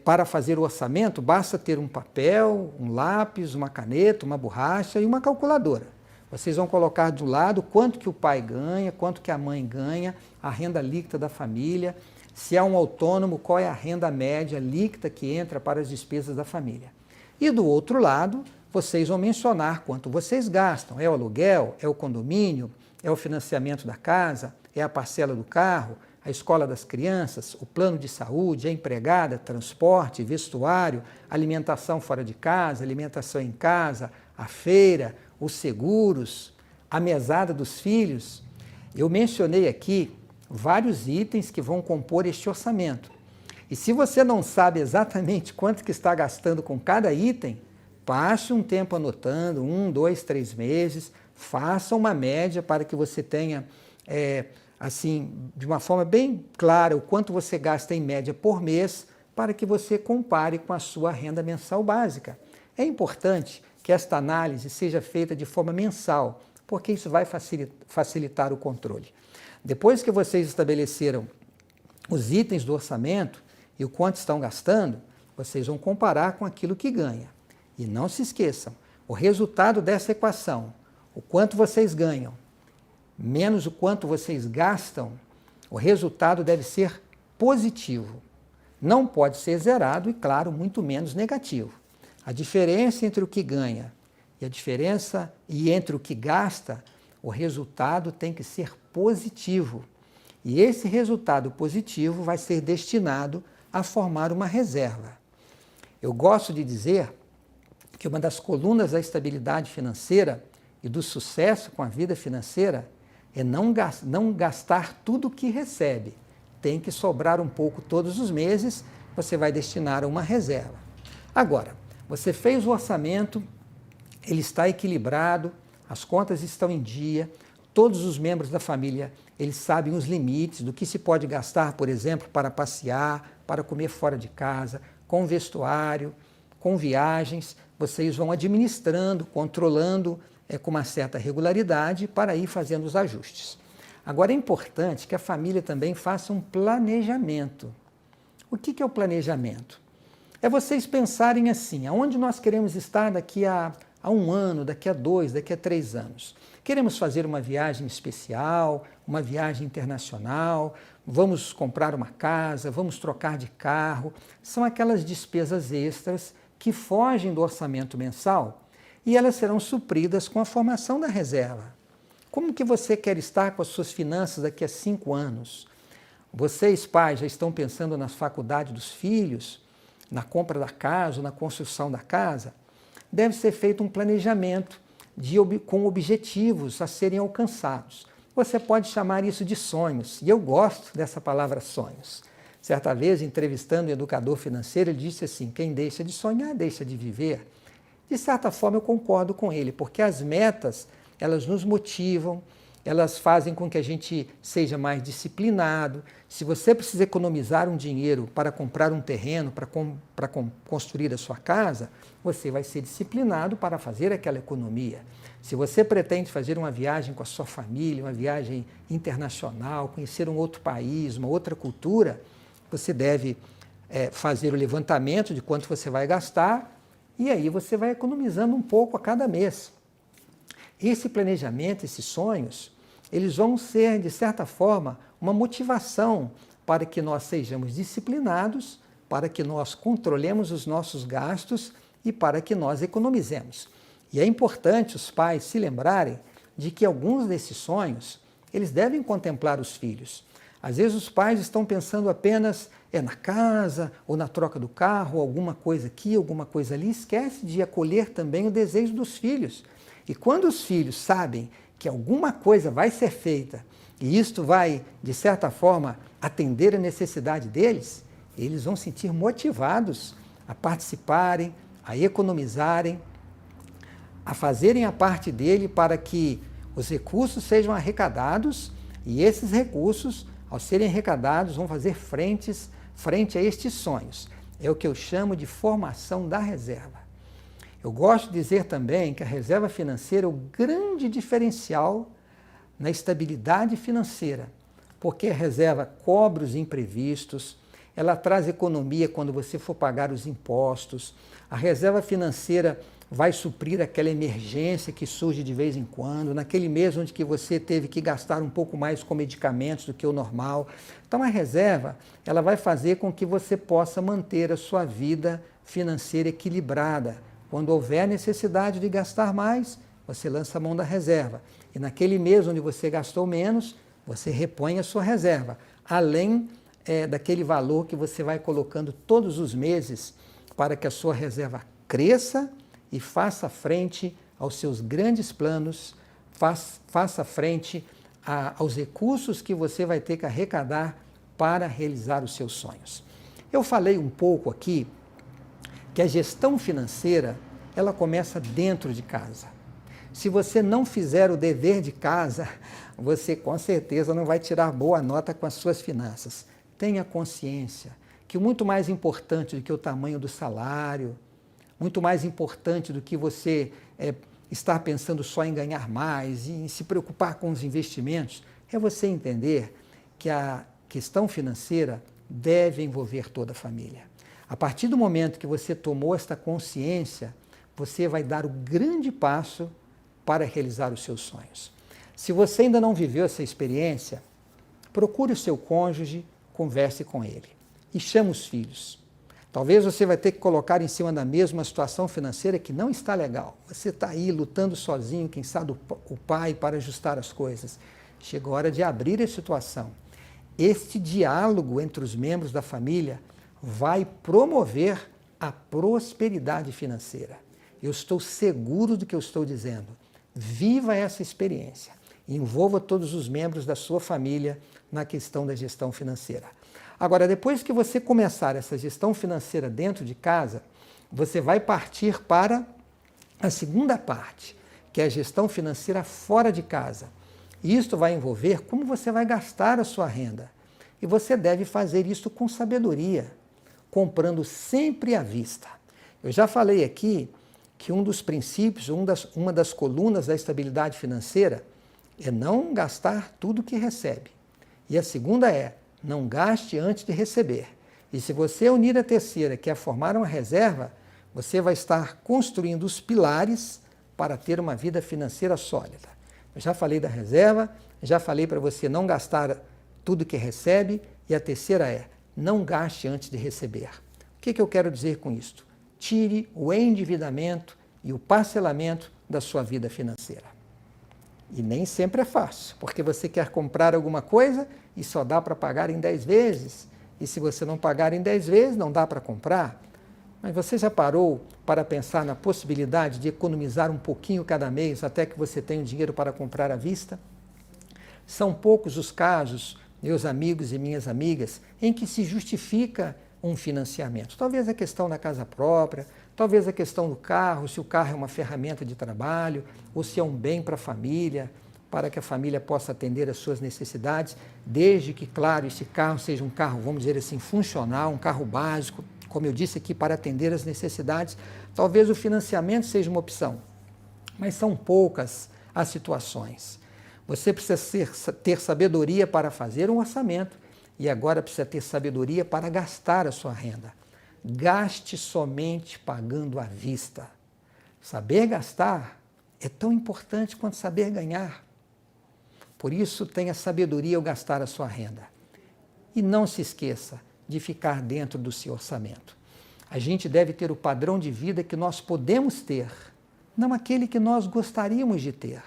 para fazer o orçamento, basta ter um papel, um lápis, uma caneta, uma borracha e uma calculadora. Vocês vão colocar do lado quanto que o pai ganha, quanto que a mãe ganha, a renda líquida da família, se é um autônomo, qual é a renda média líquida que entra para as despesas da família. E do outro lado, vocês vão mencionar quanto vocês gastam. É o aluguel, é o condomínio, é o financiamento da casa, é a parcela do carro, a escola das crianças, o plano de saúde, a empregada, transporte, vestuário, alimentação fora de casa, alimentação em casa, a feira, os seguros, a mesada dos filhos. Eu mencionei aqui vários itens que vão compor este orçamento. E se você não sabe exatamente quanto que está gastando com cada item, passe um tempo anotando, 1, 2, 3 meses, faça uma média para que você tenha, assim, de uma forma bem clara, o quanto você gasta em média por mês, para que você compare com a sua renda mensal básica. É importante que esta análise seja feita de forma mensal, porque isso vai facilitar o controle. Depois que vocês estabeleceram os itens do orçamento e o quanto estão gastando, vocês vão comparar com aquilo que ganha. E não se esqueçam, o resultado dessa equação, o quanto vocês ganham, menos o quanto vocês gastam, o resultado deve ser positivo. Não pode ser zerado e, claro, muito menos negativo. A diferença entre o que ganha e entre o que gasta, o resultado tem que ser positivo. E esse resultado positivo vai ser destinado a formar uma reserva. Eu gosto de dizer que uma das colunas da estabilidade financeira e do sucesso com a vida financeira é não gastar tudo o que recebe. Tem que sobrar um pouco todos os meses, você vai destinar a uma reserva. Agora, você fez o orçamento, ele está equilibrado, as contas estão em dia, todos os membros da família, eles sabem os limites do que se pode gastar, por exemplo, para passear, para comer fora de casa, com vestuário, com viagens. Vocês vão administrando, controlando com uma certa regularidade para ir fazendo os ajustes. Agora é importante que a família também faça um planejamento. O que é o planejamento? É vocês pensarem assim, aonde nós queremos estar daqui a 1 ano, daqui a 2, daqui a 3 anos. Queremos fazer uma viagem especial, uma viagem internacional, vamos comprar uma casa, vamos trocar de carro. São aquelas despesas extras que fogem do orçamento mensal e elas serão supridas com a formação da reserva. Como que você quer estar com as suas finanças daqui a 5 anos? Vocês, pais, já estão pensando na faculdade dos filhos, na compra da casa, na construção da casa? Deve ser feito um planejamento com objetivos a serem alcançados. Você pode chamar isso de sonhos, e eu gosto dessa palavra sonhos. Certa vez, entrevistando um educador financeiro, ele disse assim, quem deixa de sonhar, deixa de viver. De certa forma, eu concordo com ele, porque as metas, elas nos motivam, elas fazem com que a gente seja mais disciplinado. Se você precisa economizar um dinheiro para comprar um terreno, para construir a sua casa, você vai ser disciplinado para fazer aquela economia. Se você pretende fazer uma viagem com a sua família, uma viagem internacional, conhecer um outro país, uma outra cultura, você deve fazer o levantamento de quanto você vai gastar e aí você vai economizando um pouco a cada mês. Esse planejamento, esses sonhos, eles vão ser, de certa forma, uma motivação para que nós sejamos disciplinados, para que nós controlemos os nossos gastos e para que nós economizemos. E é importante os pais se lembrarem de que alguns desses sonhos, eles devem contemplar os filhos. Às vezes os pais estão pensando apenas na casa, ou na troca do carro, alguma coisa aqui, alguma coisa ali, esquece de acolher também o desejo dos filhos. E quando os filhos sabem que alguma coisa vai ser feita e isto vai, de certa forma, atender a necessidade deles, eles vão se sentir motivados a participarem, a economizarem, a fazerem a parte dele para que os recursos sejam arrecadados e esses recursos, ao serem arrecadados, vão fazer frente a estes sonhos. É o que eu chamo de formação da reserva. Eu gosto de dizer também que a reserva financeira é o grande diferencial na estabilidade financeira, porque a reserva cobre os imprevistos, ela traz economia quando você for pagar os impostos, a reserva financeira vai suprir aquela emergência que surge de vez em quando, naquele mês onde que você teve que gastar um pouco mais com medicamentos do que o normal. Então a reserva, ela vai fazer com que você possa manter a sua vida financeira equilibrada. Quando houver necessidade de gastar mais, você lança a mão da reserva. E naquele mês onde você gastou menos, você repõe a sua reserva, além daquele valor que você vai colocando todos os meses para que a sua reserva cresça e faça frente aos seus grandes planos, faça frente aos recursos que você vai ter que arrecadar para realizar os seus sonhos. Eu falei um pouco aqui que a gestão financeira, ela começa dentro de casa. Se você não fizer o dever de casa, você com certeza não vai tirar boa nota com as suas finanças. Tenha consciência que o muito mais importante do que o tamanho do salário, muito mais importante do que você estar pensando só em ganhar mais e em se preocupar com os investimentos, é você entender que a questão financeira deve envolver toda a família. A partir do momento que você tomou esta consciência, você vai dar o grande passo para realizar os seus sonhos. Se você ainda não viveu essa experiência, procure o seu cônjuge, converse com ele e chame os filhos. Talvez você vai ter que colocar em cima da mesa uma situação financeira que não está legal. Você está aí lutando sozinho, quem sabe o pai, para ajustar as coisas. Chegou a hora de abrir a situação. Este diálogo entre os membros da família vai promover a prosperidade financeira. Eu estou seguro do que eu estou dizendo. Viva essa experiência. Envolva todos os membros da sua família na questão da gestão financeira. Agora, depois que você começar essa gestão financeira dentro de casa, você vai partir para a segunda parte, que é a gestão financeira fora de casa. E isto vai envolver como você vai gastar a sua renda. E você deve fazer isso com sabedoria, comprando sempre à vista. Eu já falei aqui que um dos princípios, uma das colunas da estabilidade financeira é não gastar tudo que recebe. E a segunda é, não gaste antes de receber. E se você unir a terceira, que é formar uma reserva, você vai estar construindo os pilares para ter uma vida financeira sólida. Eu já falei da reserva, já falei para você não gastar tudo que recebe, e a terceira é, não gaste antes de receber. O que eu quero dizer com isto? Tire o endividamento e o parcelamento da sua vida financeira. E nem sempre é fácil, porque você quer comprar alguma coisa e só dá para pagar em 10 vezes. E se você não pagar em 10 vezes, não dá para comprar. Mas você já parou para pensar na possibilidade de economizar um pouquinho cada mês até que você tenha o dinheiro para comprar à vista? São poucos os casos, meus amigos e minhas amigas, em que se justifica um financiamento. Talvez a questão da casa própria, talvez a questão do carro, se o carro é uma ferramenta de trabalho, ou se é um bem para a família, para que a família possa atender às suas necessidades, desde que, claro, esse carro seja um carro, vamos dizer assim, funcional, um carro básico, como eu disse aqui, para atender às necessidades. Talvez o financiamento seja uma opção, mas são poucas as situações. Você precisa ter sabedoria para fazer um orçamento e agora precisa ter sabedoria para gastar a sua renda. Gaste somente pagando à vista. Saber gastar é tão importante quanto saber ganhar. Por isso, tenha sabedoria ao gastar a sua renda. E não se esqueça de ficar dentro do seu orçamento. A gente deve ter o padrão de vida que nós podemos ter, não aquele que nós gostaríamos de ter.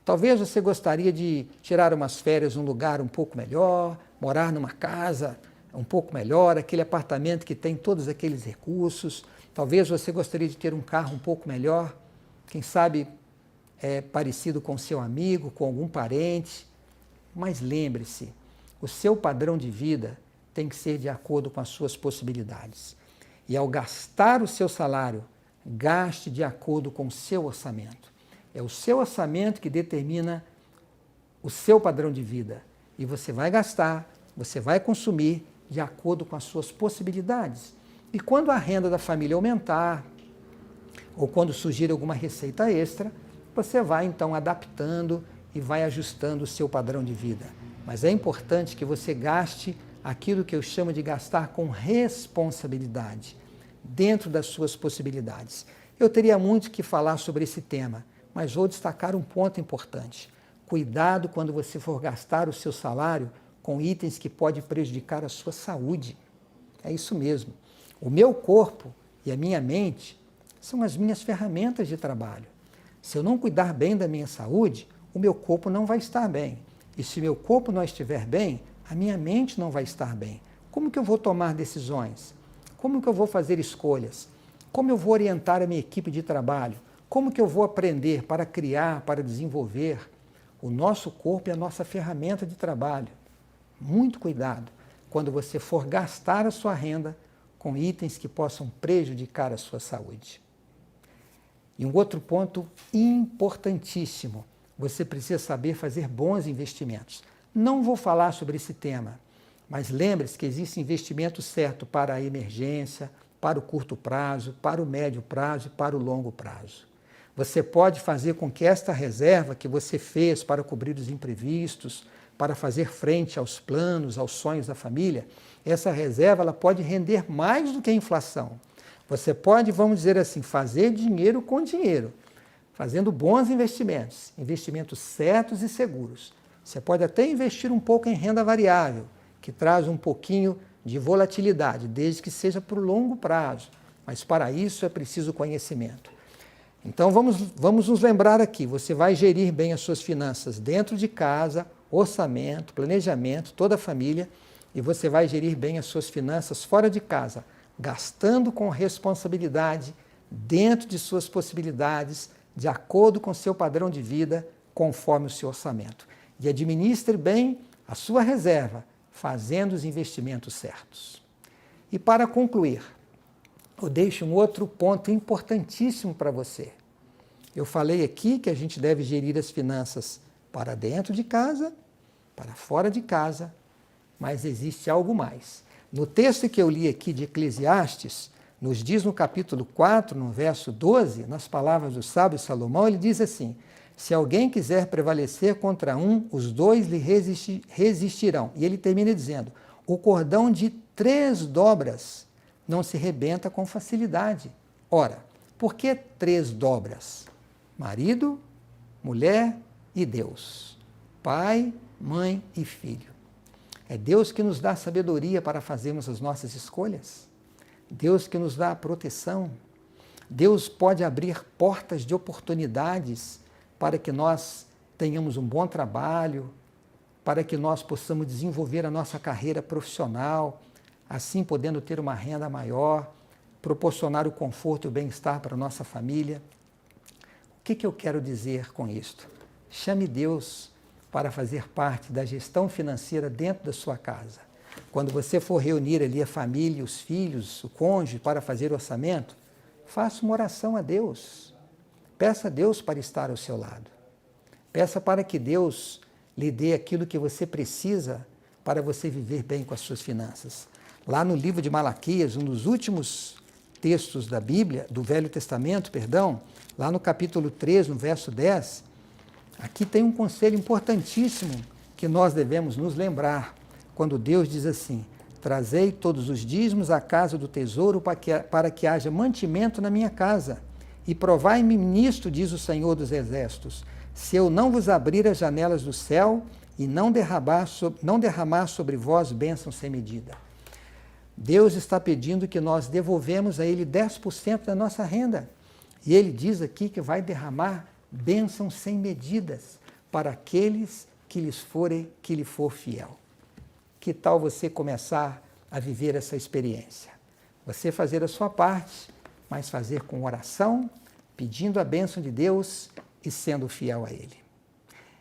Talvez você gostaria de tirar umas férias num lugar um pouco melhor, morar numa casa um pouco melhor, aquele apartamento que tem todos aqueles recursos. Talvez você gostaria de ter um carro um pouco melhor, quem sabe parecido com seu amigo, com algum parente. Mas lembre-se, o seu padrão de vida tem que ser de acordo com as suas possibilidades. E ao gastar o seu salário, gaste de acordo com o seu orçamento. É o seu orçamento que determina o seu padrão de vida. E você vai gastar, você vai consumir de acordo com as suas possibilidades. E quando a renda da família aumentar, ou quando surgir alguma receita extra, você vai então adaptando e vai ajustando o seu padrão de vida. Mas é importante que você gaste aquilo que eu chamo de gastar com responsabilidade, dentro das suas possibilidades. Eu teria muito que falar sobre esse tema, mas vou destacar um ponto importante. Cuidado quando você for gastar o seu salário com itens que podem prejudicar a sua saúde. É isso mesmo. O meu corpo e a minha mente são as minhas ferramentas de trabalho. Se eu não cuidar bem da minha saúde, o meu corpo não vai estar bem. E se meu corpo não estiver bem, a minha mente não vai estar bem. Como que eu vou tomar decisões? Como que eu vou fazer escolhas? Como eu vou orientar a minha equipe de trabalho? Como que eu vou aprender para criar, para desenvolver? O nosso corpo é a nossa ferramenta de trabalho. Muito cuidado quando você for gastar a sua renda com itens que possam prejudicar a sua saúde. E um outro ponto importantíssimo, você precisa saber fazer bons investimentos. Não vou falar sobre esse tema, mas lembre-se que existe investimento certo para a emergência, para o curto prazo, para o médio prazo e para o longo prazo. Você pode fazer com que esta reserva que você fez para cobrir os imprevistos, para fazer frente aos planos, aos sonhos da família, essa reserva ela pode render mais do que a inflação. Você pode, vamos dizer assim, fazer dinheiro com dinheiro, fazendo bons investimentos, investimentos certos e seguros. Você pode até investir um pouco em renda variável, que traz um pouquinho de volatilidade, desde que seja por longo prazo. Mas para isso é preciso conhecimento. Então vamos nos lembrar aqui, você vai gerir bem as suas finanças dentro de casa, orçamento, planejamento, toda a família, e você vai gerir bem as suas finanças fora de casa, gastando com responsabilidade, dentro de suas possibilidades, de acordo com seu padrão de vida, conforme o seu orçamento. E administre bem a sua reserva, fazendo os investimentos certos. E para concluir, eu deixo um outro ponto importantíssimo para você. Eu falei aqui que a gente deve gerir as finanças para dentro de casa, para fora de casa, mas existe algo mais. No texto que eu li aqui de Eclesiastes, nos diz no capítulo 4, no verso 12, nas palavras do sábio Salomão, ele diz assim: se alguém quiser prevalecer contra um, os dois lhe resistirão. E ele termina dizendo: o cordão de 3 dobras não se rebenta com facilidade. Ora, por que 3 dobras? Marido, mulher e Deus. Pai, mãe e filho. É Deus que nos dá sabedoria para fazermos as nossas escolhas. Deus que nos dá a proteção. Deus pode abrir portas de oportunidades para que nós tenhamos um bom trabalho, para que nós possamos desenvolver a nossa carreira profissional, assim podendo ter uma renda maior, proporcionar o conforto e o bem-estar para a nossa família. O que eu quero dizer com isto? Chame Deus para fazer parte da gestão financeira dentro da sua casa. Quando você for reunir ali a família, os filhos, o cônjuge para fazer orçamento, faça uma oração a Deus. Peça a Deus para estar ao seu lado. Peça para que Deus lhe dê aquilo que você precisa para você viver bem com as suas finanças. Lá no livro de Malaquias, um dos últimos textos da Bíblia, do Velho Testamento, perdão, lá no capítulo 3, no verso 10, aqui tem um conselho importantíssimo que nós devemos nos lembrar, quando Deus diz assim: trazei todos os dízimos à casa do tesouro para que haja mantimento na minha casa. E provai-me nisto, diz o Senhor dos Exércitos, se eu não vos abrir as janelas do céu e não derramar sobre vós bênçãos sem medida. Deus está pedindo que nós devolvemos a Ele 10% da nossa renda. E Ele diz aqui que vai derramar bênçãos sem medidas para aqueles que lhe for fiel. Que tal você começar a viver essa experiência? Você fazer a sua parte, mas fazer com oração, pedindo a bênção de Deus e sendo fiel a Ele.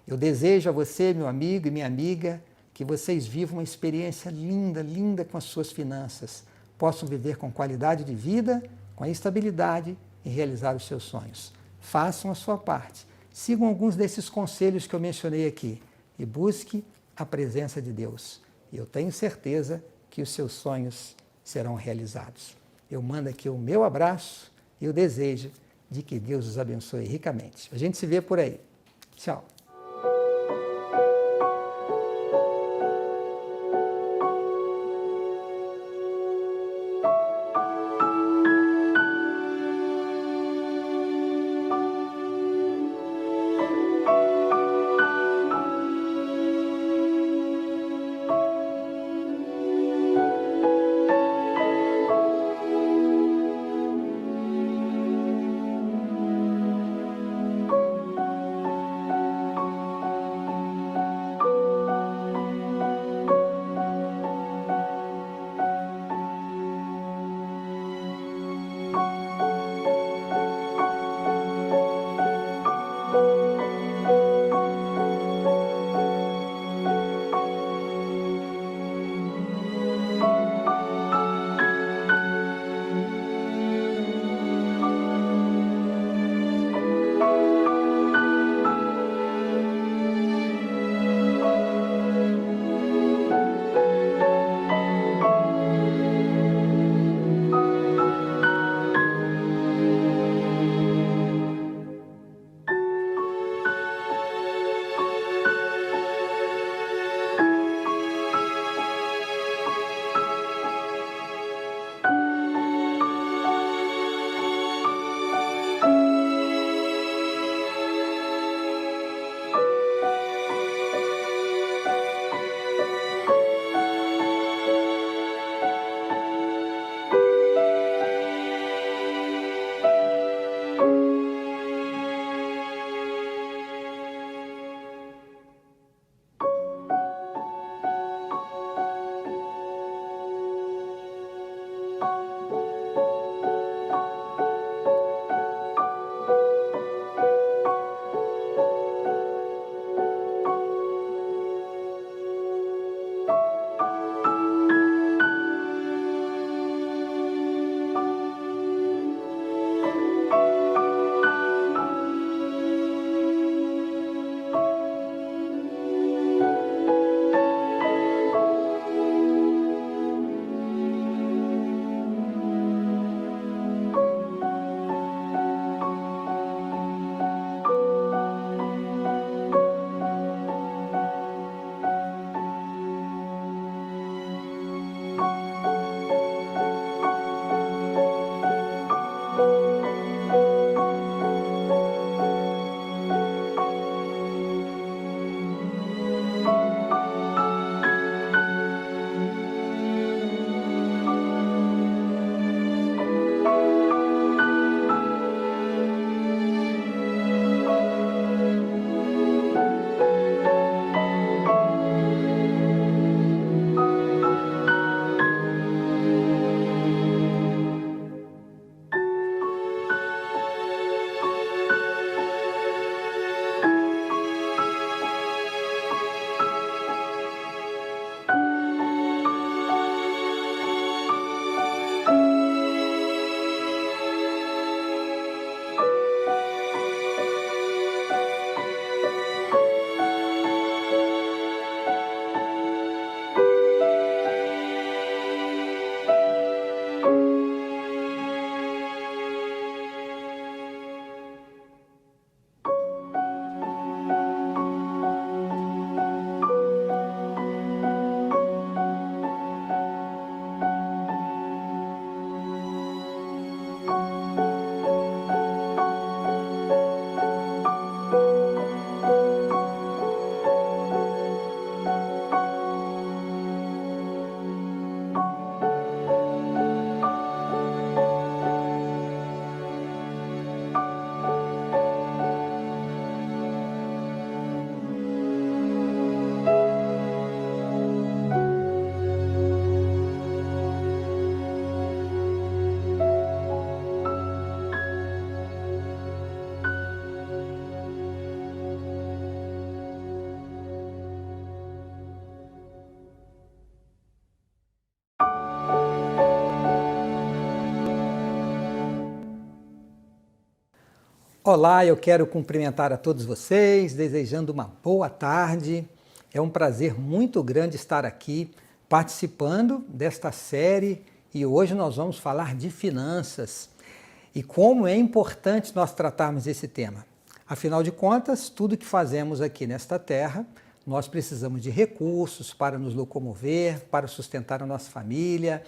Eu desejo a você, meu amigo e minha amiga, que vocês vivam uma experiência linda, linda com as suas finanças, possam viver com qualidade de vida, com estabilidade e realizar os seus sonhos. Façam a sua parte. Sigam alguns desses conselhos que eu mencionei aqui e busque a presença de Deus. E eu tenho certeza que os seus sonhos serão realizados. Eu mando aqui o meu abraço e o desejo de que Deus os abençoe ricamente. A gente se vê por aí. Tchau. Olá, eu quero cumprimentar a todos vocês, desejando uma boa tarde. É um prazer muito grande estar aqui participando desta série e hoje nós vamos falar de finanças e como é importante nós tratarmos esse tema. Afinal de contas, tudo que fazemos aqui nesta terra, nós precisamos de recursos para nos locomover, para sustentar a nossa família,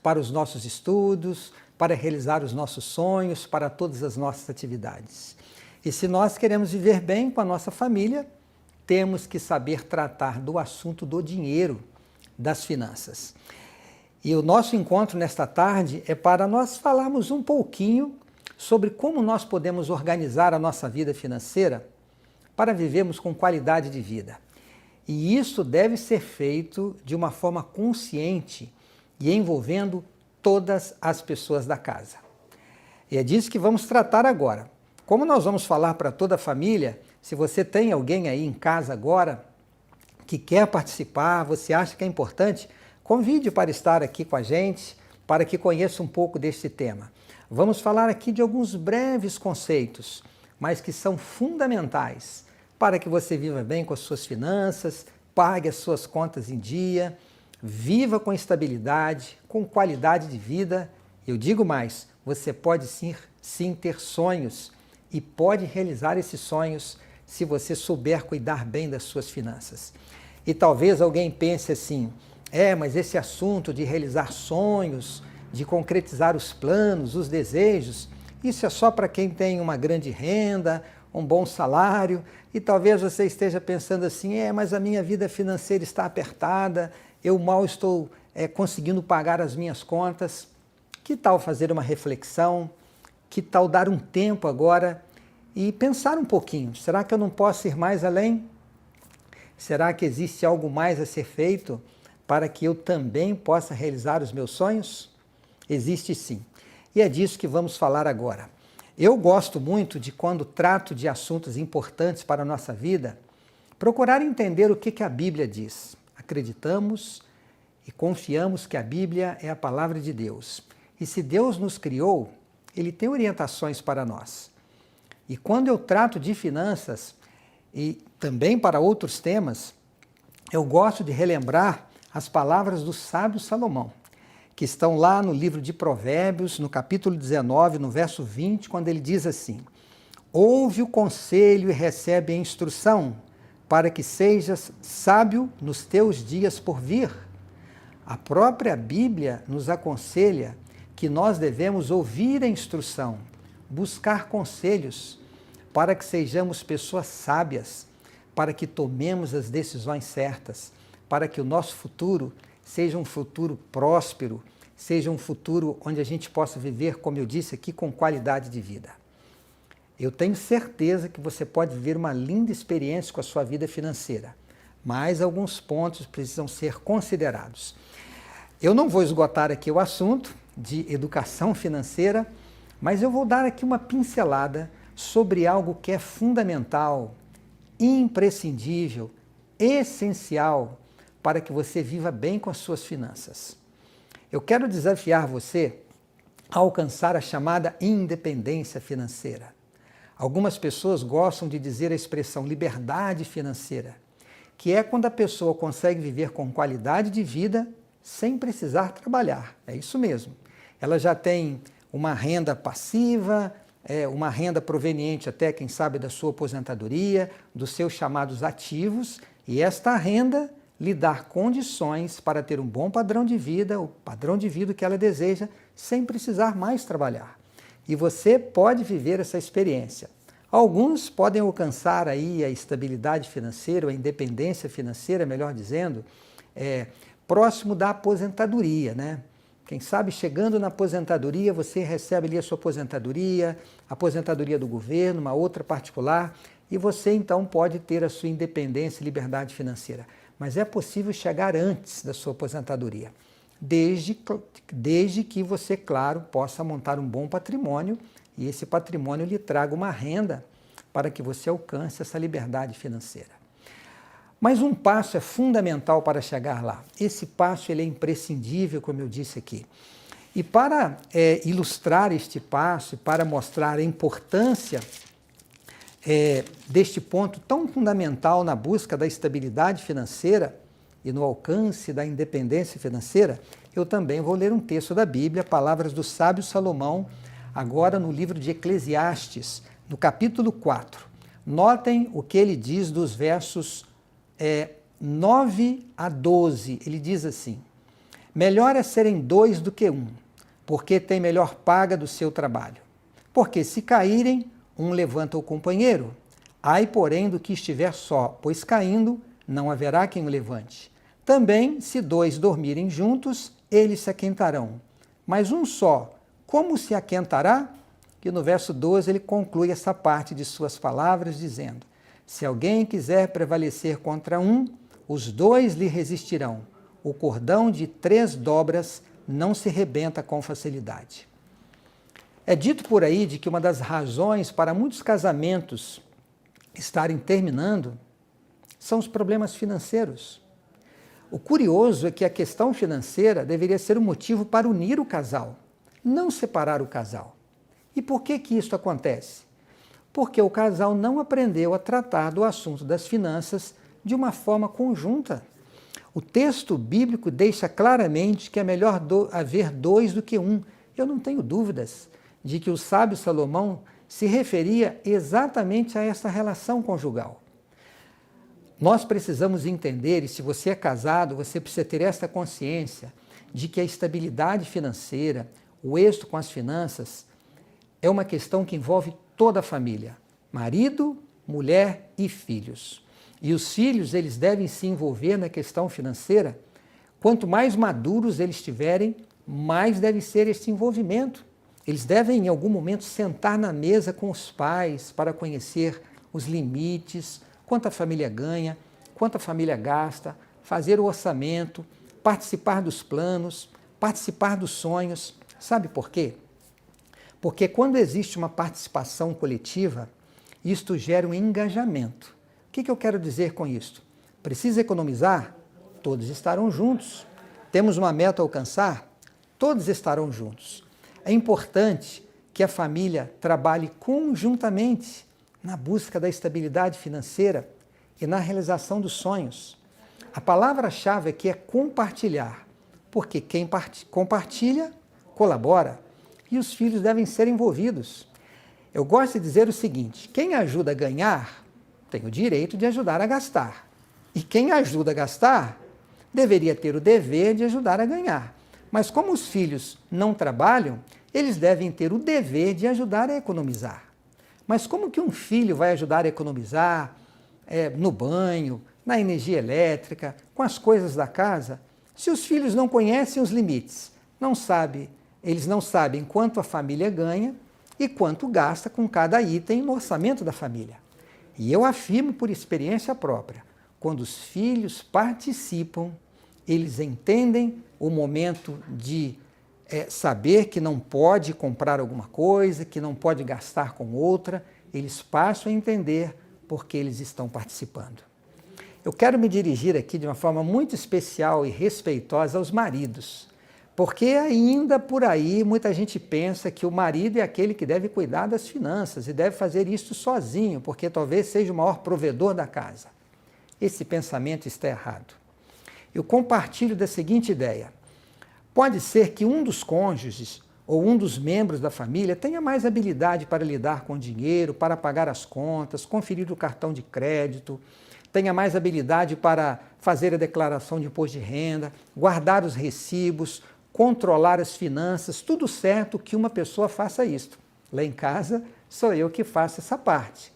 para os nossos estudos, para realizar os nossos sonhos, para todas as nossas atividades. E se nós queremos viver bem com a nossa família, temos que saber tratar do assunto do dinheiro, das finanças. E o nosso encontro nesta tarde é para nós falarmos um pouquinho sobre como nós podemos organizar a nossa vida financeira para vivermos com qualidade de vida. E isso deve ser feito de uma forma consciente e envolvendo todas as pessoas da casa. E é disso que vamos tratar agora. Como nós vamos falar para toda a família, se você tem alguém aí em casa agora que quer participar, você acha que é importante, convide para estar aqui com a gente, para que conheça um pouco deste tema. Vamos falar aqui de alguns breves conceitos, mas que são fundamentais para que você viva bem com as suas finanças, pague as suas contas em dia, viva com estabilidade, com qualidade de vida. Eu digo mais, você pode sim ter sonhos e pode realizar esses sonhos se você souber cuidar bem das suas finanças. E talvez alguém pense assim, mas esse assunto de realizar sonhos, de concretizar os planos, os desejos, isso é só para quem tem uma grande renda, um bom salário, e talvez você esteja pensando assim, mas a minha vida financeira está apertada, eu mal estou conseguindo pagar as minhas contas. Que tal fazer uma reflexão? Que tal dar um tempo agora e pensar um pouquinho? Será que eu não posso ir mais além? Será que existe algo mais a ser feito para que eu também possa realizar os meus sonhos? Existe sim. E é disso que vamos falar agora. Eu gosto muito de, quando trato de assuntos importantes para a nossa vida, procurar entender o que a Bíblia diz. Acreditamos e confiamos que a Bíblia é a palavra de Deus. E se Deus nos criou, Ele tem orientações para nós. E quando eu trato de finanças, e também para outros temas, eu gosto de relembrar as palavras do sábio Salomão, que estão lá no livro de Provérbios, no capítulo 19, no verso 20, quando ele diz assim: ouve o conselho e recebe a instrução, para que sejas sábio nos teus dias por vir. A própria Bíblia nos aconselha que nós devemos ouvir a instrução, buscar conselhos, para que sejamos pessoas sábias, para que tomemos as decisões certas, para que o nosso futuro seja um futuro próspero, seja um futuro onde a gente possa viver, como eu disse aqui, com qualidade de vida. Eu tenho certeza que você pode viver uma linda experiência com a sua vida financeira, mas alguns pontos precisam ser considerados. Eu não vou esgotar aqui o assunto de educação financeira, mas eu vou dar aqui uma pincelada sobre algo que é fundamental, imprescindível, essencial para que você viva bem com as suas finanças. Eu quero desafiar você a alcançar a chamada independência financeira. Algumas pessoas gostam de dizer a expressão liberdade financeira, que é quando a pessoa consegue viver com qualidade de vida sem precisar trabalhar. É isso mesmo. Ela já tem uma renda passiva, uma renda proveniente até, quem sabe, da sua aposentadoria, dos seus chamados ativos, e esta renda lhe dar condições para ter um bom padrão de vida, o padrão de vida que ela deseja, sem precisar mais trabalhar. E você pode viver essa experiência. Alguns podem alcançar aí a estabilidade financeira, ou a independência financeira, melhor dizendo, próximo da aposentadoria, né? Quem sabe, chegando na aposentadoria, você recebe ali a sua aposentadoria do governo, uma outra particular, e você então pode ter a sua independência e liberdade financeira. Mas é possível chegar antes da sua aposentadoria, desde que você, claro, possa montar um bom patrimônio e esse patrimônio lhe traga uma renda para que você alcance essa liberdade financeira. Mas um passo é fundamental para chegar lá. Esse passo ele é imprescindível, como eu disse aqui. E para ilustrar este passo, para mostrar a importância deste ponto tão fundamental na busca da estabilidade financeira e no alcance da independência financeira, eu também vou ler um texto da Bíblia, palavras do sábio Salomão, agora no livro de Eclesiastes, no capítulo 4. Notem o que ele diz dos versos 9 a 12. Ele diz assim: melhor é serem dois do que um, porque tem melhor paga do seu trabalho. Porque se caírem, um levanta o companheiro. Ai, porém, do que estiver só, pois caindo, não haverá quem o levante. Também, se dois dormirem juntos, eles se aquentarão. Mas um só, como se aquentará? Que no verso 12 ele conclui essa parte de suas palavras dizendo: se alguém quiser prevalecer contra um, os dois lhe resistirão. O cordão de 3 dobras não se rebenta com facilidade. É dito por aí de que uma das razões para muitos casamentos estarem terminando são os problemas financeiros. O curioso é que a questão financeira deveria ser um motivo para unir o casal, não separar o casal. E por que isso acontece? Porque o casal não aprendeu a tratar do assunto das finanças de uma forma conjunta. O texto bíblico deixa claramente que é melhor haver dois do que um. Eu não tenho dúvidas de que o sábio Salomão se referia exatamente a essa relação conjugal. Nós precisamos entender, e se você é casado, você precisa ter esta consciência de que a estabilidade financeira, o êxito com as finanças, é uma questão que envolve toda a família, marido, mulher e filhos. E os filhos, eles devem se envolver na questão financeira. Quanto mais maduros eles estiverem, mais deve ser esse envolvimento. Eles devem, em algum momento, sentar na mesa com os pais para conhecer os limites, quanto a família ganha, quanto a família gasta, fazer o orçamento, participar dos planos, participar dos sonhos. Sabe por quê? Porque quando existe uma participação coletiva, isto gera um engajamento. O que eu quero dizer com isto? Precisa economizar? Todos estarão juntos. Temos uma meta a alcançar? Todos estarão juntos. É importante que a família trabalhe conjuntamente na busca da estabilidade financeira e na realização dos sonhos. A palavra-chave aqui é compartilhar, porque quem compartilha, colabora, e os filhos devem ser envolvidos. Eu gosto de dizer o seguinte: quem ajuda a ganhar tem o direito de ajudar a gastar, e quem ajuda a gastar deveria ter o dever de ajudar a ganhar. Mas como os filhos não trabalham, eles devem ter o dever de ajudar a economizar. Mas como que um filho vai ajudar a economizar no banho, na energia elétrica, com as coisas da casa, se os filhos não conhecem os limites, eles não sabem quanto a família ganha e quanto gasta com cada item no orçamento da família. E eu afirmo por experiência própria, quando os filhos participam, eles entendem o momento de saber que não pode comprar alguma coisa, que não pode gastar com outra, eles passam a entender porque eles estão participando. Eu quero me dirigir aqui de uma forma muito especial e respeitosa aos maridos, porque ainda por aí muita gente pensa que o marido é aquele que deve cuidar das finanças e deve fazer isso sozinho, porque talvez seja o maior provedor da casa. Esse pensamento está errado. Eu compartilho da seguinte ideia: pode ser que um dos cônjuges ou um dos membros da família tenha mais habilidade para lidar com o dinheiro, para pagar as contas, conferir o cartão de crédito, tenha mais habilidade para fazer a declaração de imposto de renda, guardar os recibos, controlar as finanças, tudo certo que uma pessoa faça isto. Lá em casa sou eu que faço essa parte.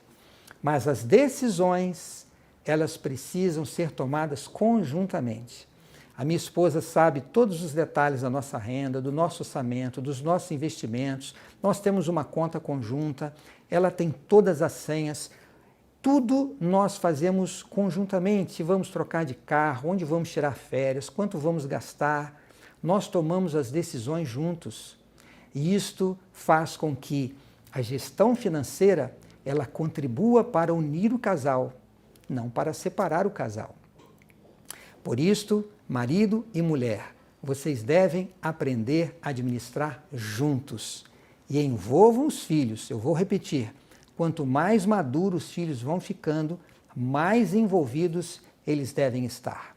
Mas as decisões, elas precisam ser tomadas conjuntamente. A minha esposa sabe todos os detalhes da nossa renda, do nosso orçamento, dos nossos investimentos. Nós temos uma conta conjunta, ela tem todas as senhas. Tudo nós fazemos conjuntamente. Se vamos trocar de carro, onde vamos tirar férias, quanto vamos gastar, nós tomamos as decisões juntos. E isto faz com que a gestão financeira ela contribua para unir o casal, não para separar o casal. Por isto, marido e mulher, vocês devem aprender a administrar juntos e envolvam os filhos. Eu vou repetir, quanto mais maduros os filhos vão ficando, mais envolvidos eles devem estar.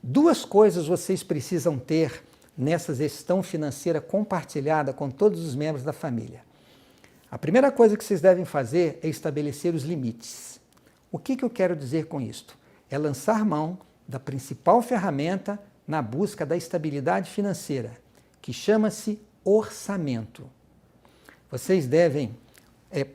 Duas coisas vocês precisam ter nessa gestão financeira compartilhada com todos os membros da família. A primeira coisa que vocês devem fazer é estabelecer os limites. O que eu quero dizer com isto? É lançar mão da principal ferramenta na busca da estabilidade financeira, que chama-se orçamento. Vocês devem,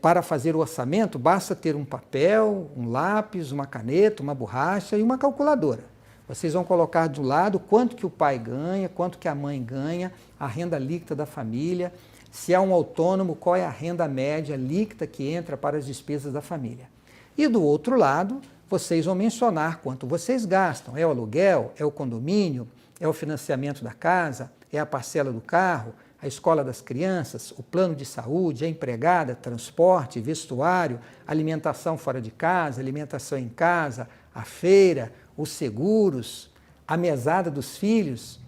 para fazer o orçamento, basta ter um papel, um lápis, uma caneta, uma borracha e uma calculadora. Vocês vão colocar do lado quanto que o pai ganha, quanto que a mãe ganha, a renda líquida da família, se é um autônomo, qual é a renda média líquida que entra para as despesas da família. E do outro lado, vocês vão mencionar quanto vocês gastam. É o aluguel, é o condomínio, é o financiamento da casa, é a parcela do carro, a escola das crianças, o plano de saúde, a empregada, transporte, vestuário, alimentação fora de casa, alimentação em casa, a feira, os seguros, a mesada dos filhos.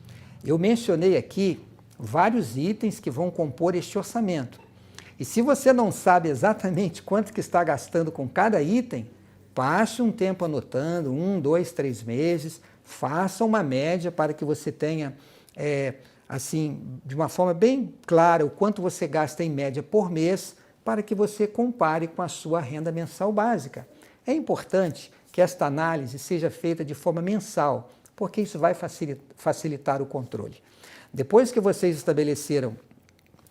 Eu mencionei aqui vários itens que vão compor este orçamento. E se você não sabe exatamente quanto que está gastando com cada item, passe um tempo anotando, 1, 2, 3 meses, faça uma média para que você tenha, assim, de uma forma bem clara, o quanto você gasta em média por mês, para que você compare com a sua renda mensal básica. É importante que esta análise seja feita de forma mensal, porque isso vai facilitar o controle. Depois que vocês estabeleceram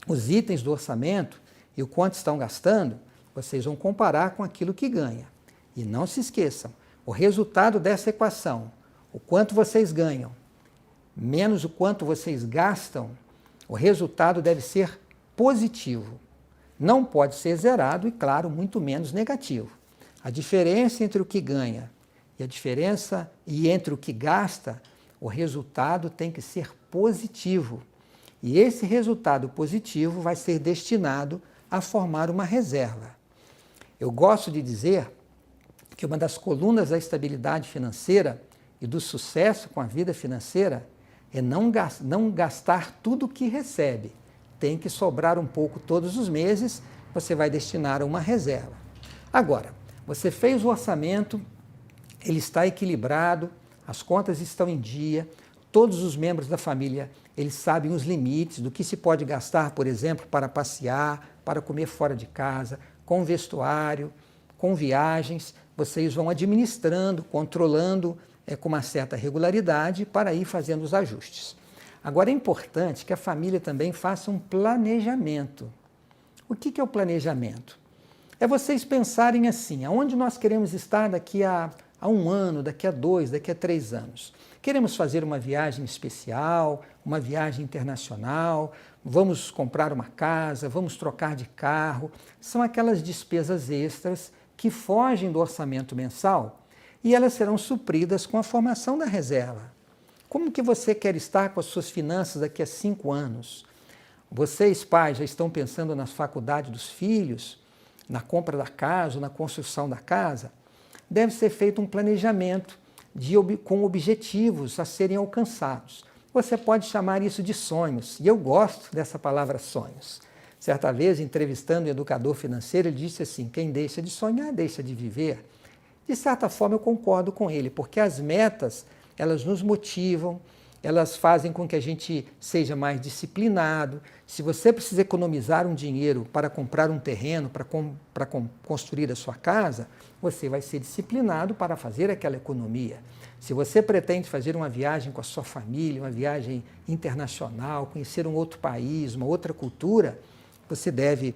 os itens do orçamento e o quanto estão gastando, vocês vão comparar com aquilo que ganha. E não se esqueçam, o resultado dessa equação, o quanto vocês ganham, menos o quanto vocês gastam, o resultado deve ser positivo. Não pode ser zerado e, claro, muito menos negativo. A diferença entre o que ganha e entre o que gasta, o resultado tem que ser positivo. E esse resultado positivo vai ser destinado a formar uma reserva. Eu gosto de dizer que uma das colunas da estabilidade financeira e do sucesso com a vida financeira é não gastar tudo o que recebe. Tem que sobrar um pouco todos os meses, você vai destinar a uma reserva. Agora, você fez o orçamento, ele está equilibrado, as contas estão em dia, todos os membros da família, eles sabem os limites do que se pode gastar, por exemplo, para passear, para comer fora de casa, com vestuário, com viagens. Vocês vão administrando, controlando com uma certa regularidade para ir fazendo os ajustes. Agora é importante que a família também faça um planejamento. O que é o planejamento? É vocês pensarem assim, aonde nós queremos estar daqui a 1 ano, daqui a 2, daqui a 3 anos. Queremos fazer uma viagem especial, uma viagem internacional, vamos comprar uma casa, vamos trocar de carro. São aquelas despesas extras que fogem do orçamento mensal e elas serão supridas com a formação da reserva. Como que você quer estar com as suas finanças daqui a 5 anos? Vocês, pais, já estão pensando na faculdade dos filhos, na compra da casa, na construção da casa? Deve ser feito um planejamento com objetivos a serem alcançados. Você pode chamar isso de sonhos, e eu gosto dessa palavra sonhos. Certa vez, entrevistando um educador financeiro, ele disse assim, quem deixa de sonhar, deixa de viver. De certa forma, eu concordo com ele, porque as metas, elas nos motivam, elas fazem com que a gente seja mais disciplinado. Se você precisa economizar um dinheiro para comprar um terreno, para construir a sua casa, você vai ser disciplinado para fazer aquela economia. Se você pretende fazer uma viagem com a sua família, uma viagem internacional, conhecer um outro país, uma outra cultura, você deve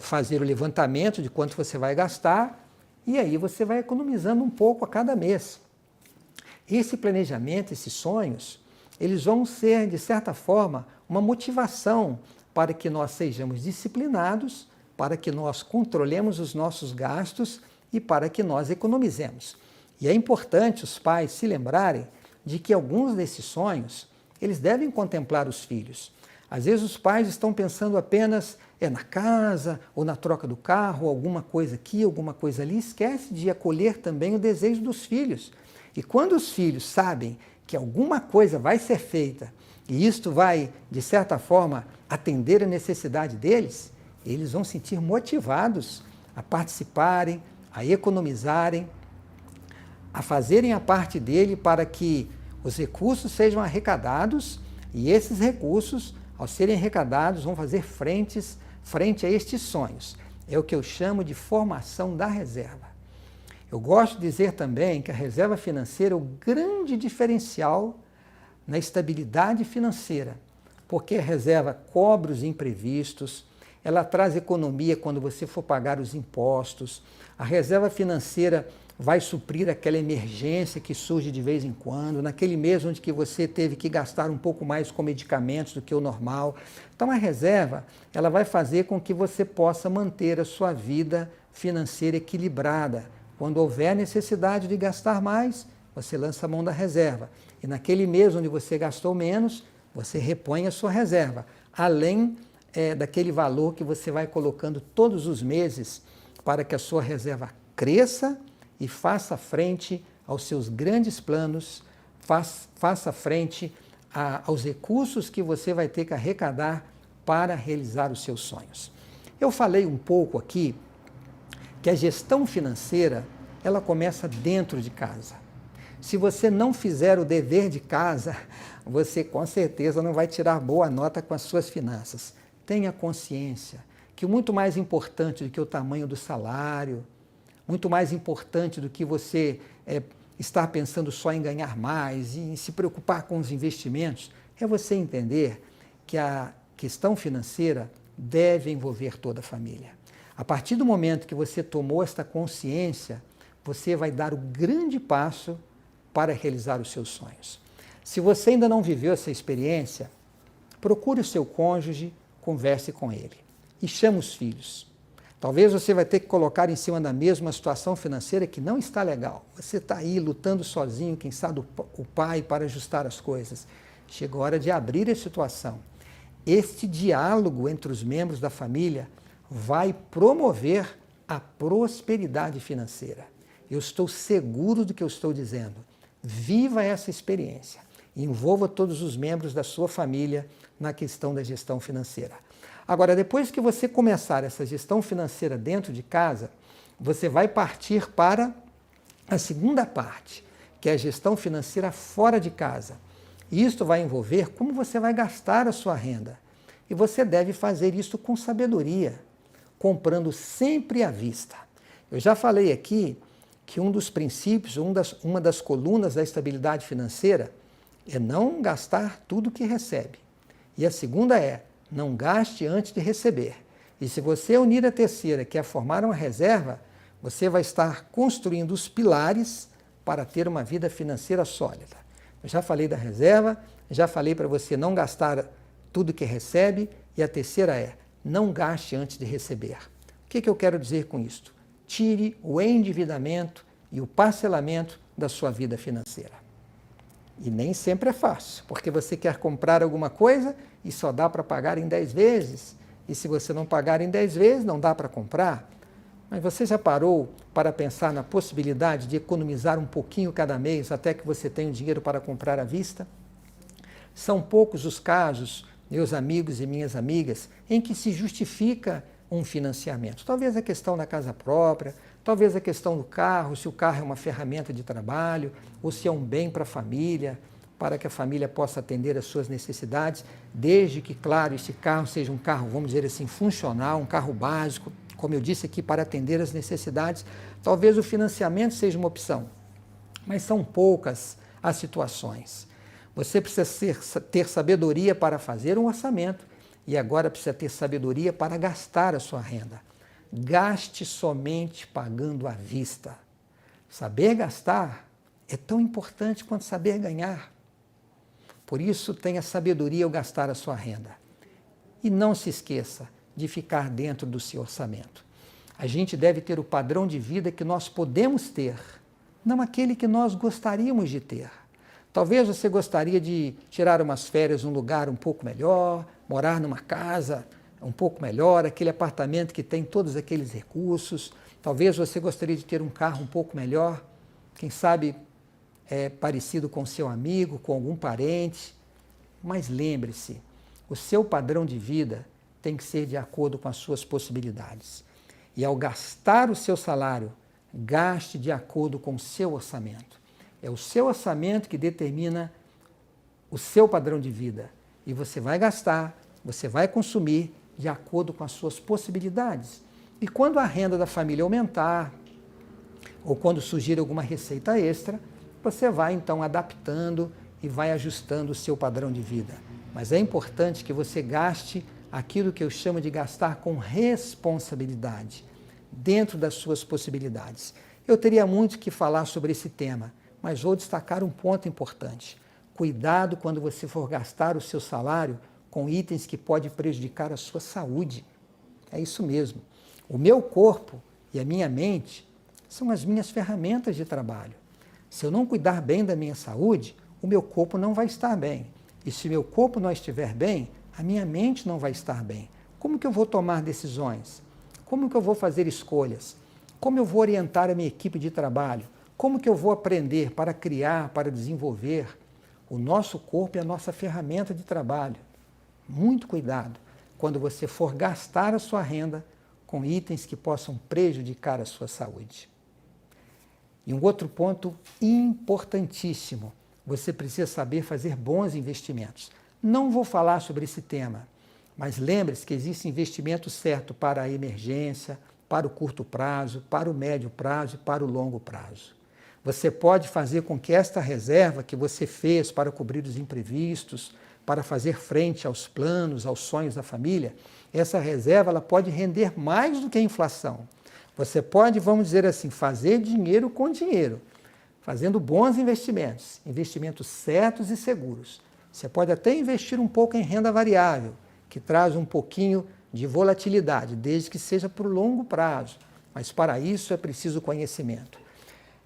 fazer o levantamento de quanto você vai gastar e aí você vai economizando um pouco a cada mês. Esse planejamento, esses sonhos, eles vão ser, de certa forma, uma motivação para que nós sejamos disciplinados, para que nós controlemos os nossos gastos e para que nós economizemos. E é importante os pais se lembrarem de que alguns desses sonhos, eles devem contemplar os filhos. Às vezes os pais estão pensando apenas na casa, ou na troca do carro, alguma coisa aqui, alguma coisa ali, esquece de acolher também o desejo dos filhos. E quando os filhos sabem que alguma coisa vai ser feita e isto vai, de certa forma, atender a necessidade deles, eles vão se sentir motivados a participarem, a economizarem, a fazerem a parte dele para que os recursos sejam arrecadados e esses recursos, ao serem arrecadados, vão fazer frente a estes sonhos. É o que eu chamo de formação da reserva. Eu gosto de dizer também que a reserva financeira é o grande diferencial na estabilidade financeira, porque a reserva cobre os imprevistos, ela traz economia quando você for pagar os impostos, a reserva financeira vai suprir aquela emergência que surge de vez em quando, naquele mês onde que você teve que gastar um pouco mais com medicamentos do que o normal. Então a reserva, ela vai fazer com que você possa manter a sua vida financeira equilibrada. Quando houver necessidade de gastar mais, você lança a mão da reserva. E naquele mês onde você gastou menos, você repõe a sua reserva, além daquele valor que você vai colocando todos os meses para que a sua reserva cresça e faça frente aos seus grandes planos, faça frente aos recursos que você vai ter que arrecadar para realizar os seus sonhos. Eu falei um pouco aqui que a gestão financeira, ela começa dentro de casa. Se você não fizer o dever de casa, você com certeza não vai tirar boa nota com as suas finanças. Tenha consciência que o muito mais importante do que o tamanho do salário, muito mais importante do que você estar pensando só em ganhar mais e em se preocupar com os investimentos, é você entender que a questão financeira deve envolver toda a família. A partir do momento que você tomou esta consciência, você vai dar o grande passo para realizar os seus sonhos. Se você ainda não viveu essa experiência, procure o seu cônjuge, converse com ele e chame os filhos. Talvez você vai ter que colocar em cima da mesa uma situação financeira que não está legal. Você está aí lutando sozinho, quem sabe o pai, para ajustar as coisas. Chegou a hora de abrir a situação. Este diálogo entre os membros da família vai promover a prosperidade financeira. Eu estou seguro do que eu estou dizendo. Viva essa experiência. Envolva todos os membros da sua família na questão da gestão financeira. Agora, depois que você começar essa gestão financeira dentro de casa, você vai partir para a segunda parte, que é a gestão financeira fora de casa. E isto vai envolver como você vai gastar a sua renda. E você deve fazer isso com sabedoria, comprando sempre à vista. Eu já falei aqui que um dos princípios, uma das colunas da estabilidade financeira é não gastar tudo que recebe. E a segunda é, não gaste antes de receber. E se você unir a terceira, que é formar uma reserva, você vai estar construindo os pilares para ter uma vida financeira sólida. Eu já falei da reserva, já falei para você não gastar tudo que recebe, e a terceira é, não gaste antes de receber. O que eu quero dizer com isto? Tire o endividamento e o parcelamento da sua vida financeira. E nem sempre é fácil, porque você quer comprar alguma coisa e só dá para pagar em 10 vezes. E se você não pagar em 10 vezes, não dá para comprar. Mas você já parou para pensar na possibilidade de economizar um pouquinho cada mês até que você tenha o dinheiro para comprar à vista? São poucos os casos, meus amigos e minhas amigas, em que se justifica um financiamento. Talvez a questão da casa própria, talvez a questão do carro, se o carro é uma ferramenta de trabalho, ou se é um bem para a família, para que a família possa atender às suas necessidades, desde que, claro, esse carro seja um carro, vamos dizer assim, funcional, um carro básico, como eu disse aqui, para atender às necessidades. Talvez o financiamento seja uma opção, mas são poucas as situações. Você precisa ter sabedoria para fazer um orçamento e agora precisa ter sabedoria para gastar a sua renda. Gaste somente pagando à vista. Saber gastar é tão importante quanto saber ganhar. Por isso, tenha sabedoria ao gastar a sua renda. E não se esqueça de ficar dentro do seu orçamento. A gente deve ter o padrão de vida que nós podemos ter, não aquele que nós gostaríamos de ter. Talvez você gostaria de tirar umas férias num lugar um pouco melhor, morar numa casa um pouco melhor, aquele apartamento que tem todos aqueles recursos. Talvez você gostaria de ter um carro um pouco melhor, quem sabe parecido com seu amigo, com algum parente. Mas lembre-se, o seu padrão de vida tem que ser de acordo com as suas possibilidades. E ao gastar o seu salário, gaste de acordo com o seu orçamento. É o seu orçamento que determina o seu padrão de vida. E você vai gastar, você vai consumir de acordo com as suas possibilidades. E quando a renda da família aumentar, ou quando surgir alguma receita extra, você vai então adaptando e vai ajustando o seu padrão de vida. Mas é importante que você gaste aquilo que eu chamo de gastar com responsabilidade, dentro das suas possibilidades. Eu teria muito que falar sobre esse tema, mas vou destacar um ponto importante. Cuidado quando você for gastar o seu salário com itens que podem prejudicar a sua saúde. É isso mesmo. O meu corpo e a minha mente são as minhas ferramentas de trabalho. Se eu não cuidar bem da minha saúde, o meu corpo não vai estar bem. E se meu corpo não estiver bem, a minha mente não vai estar bem. Como que eu vou tomar decisões? Como que eu vou fazer escolhas? Como eu vou orientar a minha equipe de trabalho? Como que eu vou aprender para criar, para desenvolver? O nosso corpo é a nossa ferramenta de trabalho. Muito cuidado quando você for gastar a sua renda com itens que possam prejudicar a sua saúde. E um outro ponto importantíssimo, você precisa saber fazer bons investimentos. Não vou falar sobre esse tema, mas lembre-se que existe investimento certo para a emergência, para o curto prazo, para o médio prazo e para o longo prazo. Você pode fazer com que esta reserva que você fez para cobrir os imprevistos, para fazer frente aos planos, aos sonhos da família, essa reserva ela pode render mais do que a inflação. Você pode, vamos dizer assim, fazer dinheiro com dinheiro, fazendo bons investimentos, investimentos certos e seguros. Você pode até investir um pouco em renda variável, que traz um pouquinho de volatilidade, desde que seja por longo prazo. Mas para isso é preciso conhecimento.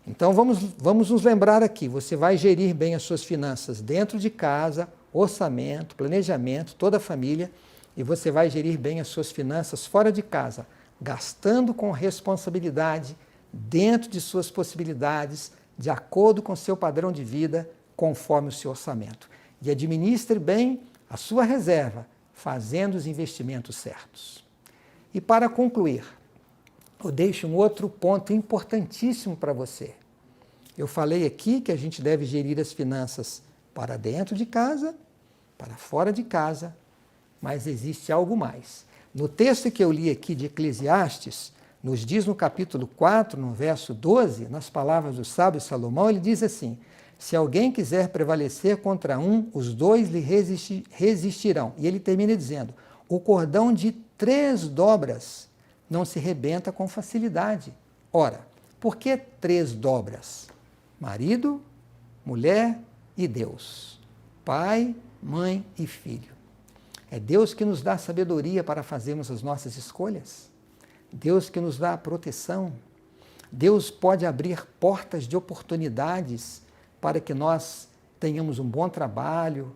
Então vamos nos lembrar aqui, você vai gerir bem as suas finanças dentro de casa, orçamento, planejamento, toda a família, e você vai gerir bem as suas finanças fora de casa, gastando com responsabilidade, dentro de suas possibilidades, de acordo com seu padrão de vida, conforme o seu orçamento. E administre bem a sua reserva, fazendo os investimentos certos. E para concluir, eu deixo um outro ponto importantíssimo para você. Eu falei aqui que a gente deve gerir as finanças para dentro de casa, para fora de casa, mas existe algo mais. No texto que eu li aqui de Eclesiastes, nos diz no capítulo 4, no verso 12, nas palavras do sábio Salomão, ele diz assim: se alguém quiser prevalecer contra um, os dois lhe resistirão. E ele termina dizendo: o cordão de 3 dobras não se rebenta com facilidade. Ora, por que 3 dobras? Marido, mulher e Deus. Pai, mãe e filho. É Deus que nos dá sabedoria para fazermos as nossas escolhas. Deus que nos dá a proteção. Deus pode abrir portas de oportunidades para que nós tenhamos um bom trabalho,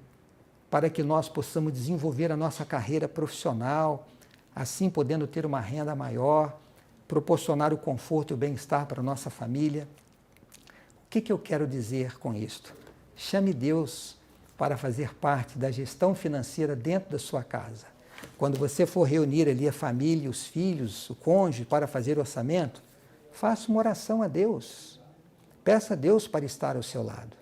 para que nós possamos desenvolver a nossa carreira profissional, assim podendo ter uma renda maior, proporcionar o conforto e o bem-estar para a nossa família. O que eu quero dizer com isto? Chame Deus para fazer parte da gestão financeira dentro da sua casa. Quando você for reunir ali a família, os filhos, o cônjuge para fazer orçamento, faça uma oração a Deus. Peça a Deus para estar ao seu lado.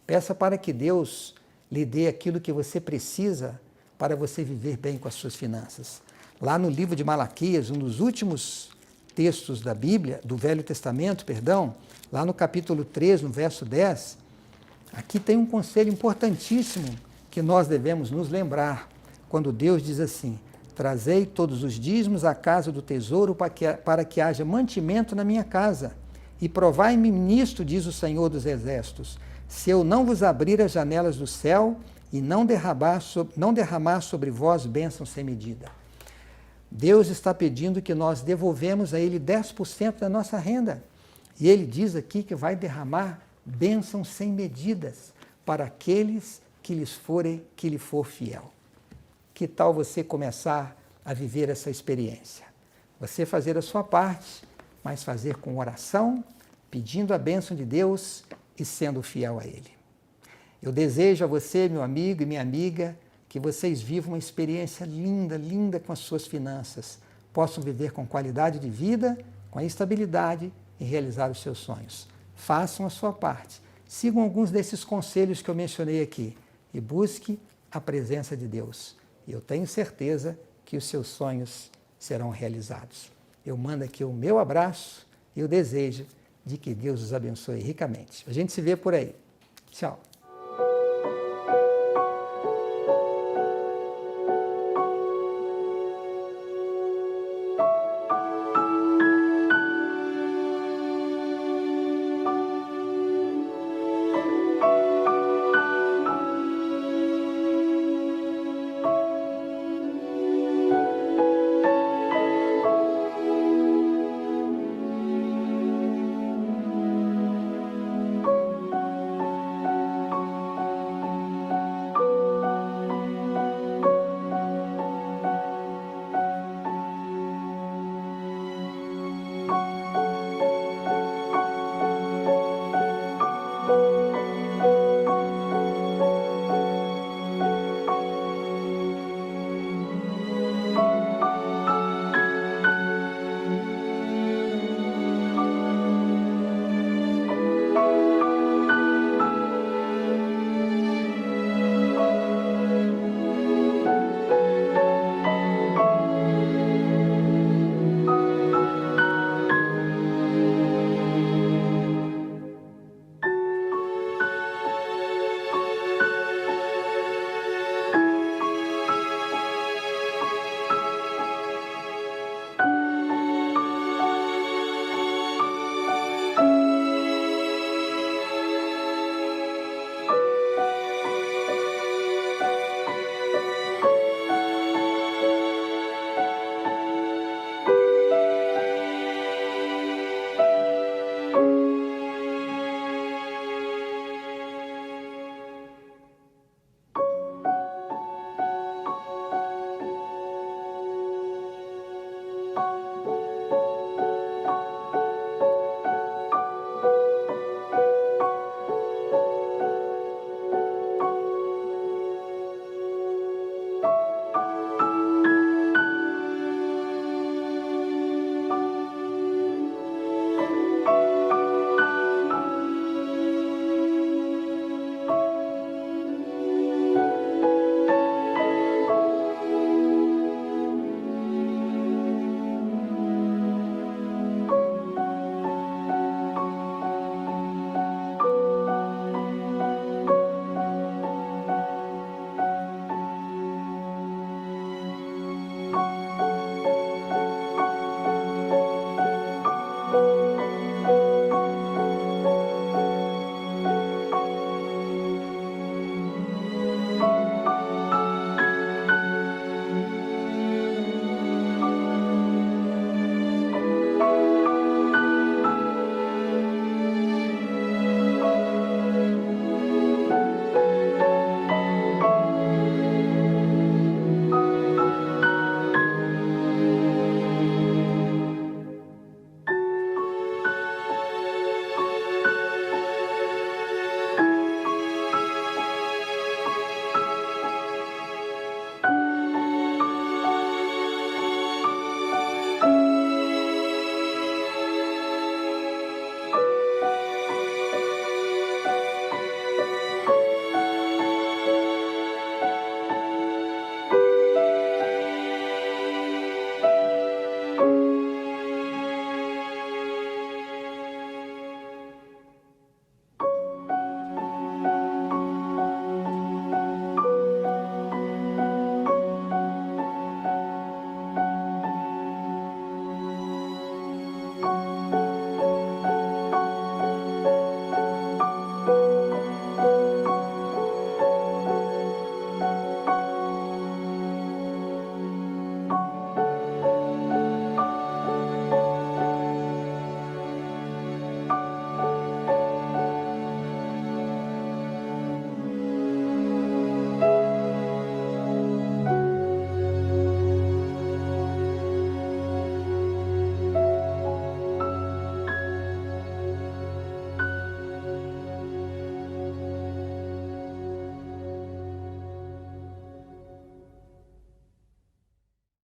Peça para que Deus lhe dê aquilo que você precisa para você viver bem com as suas finanças. Lá no livro de Malaquias, um dos últimos textos da Bíblia, do Velho Testamento, perdão, lá no capítulo 3, no verso 10, aqui tem um conselho importantíssimo que nós devemos nos lembrar, quando Deus diz assim: trazei todos os dízimos à casa do tesouro para que haja mantimento na minha casa. E provai-me nisto, diz o Senhor dos Exércitos, se eu não vos abrir as janelas do céu e não derramar sobre vós bênçãos sem medida. Deus está pedindo que nós devolvemos a Ele 10% da nossa renda. E Ele diz aqui que vai derramar bênçãos sem medidas para aqueles que lhe for fiel. Que tal você começar a viver essa experiência? Você fazer a sua parte, mas fazer com oração, pedindo a bênção de Deus e sendo fiel a Ele. Eu desejo a você, meu amigo e minha amiga, que vocês vivam uma experiência linda, linda com as suas finanças, possam viver com qualidade de vida, com estabilidade e realizar os seus sonhos. Façam a sua parte. Sigam alguns desses conselhos que eu mencionei aqui e busque a presença de Deus. E eu tenho certeza que os seus sonhos serão realizados. Eu mando aqui o meu abraço e o desejo de que Deus os abençoe ricamente. A gente se vê por aí. Tchau.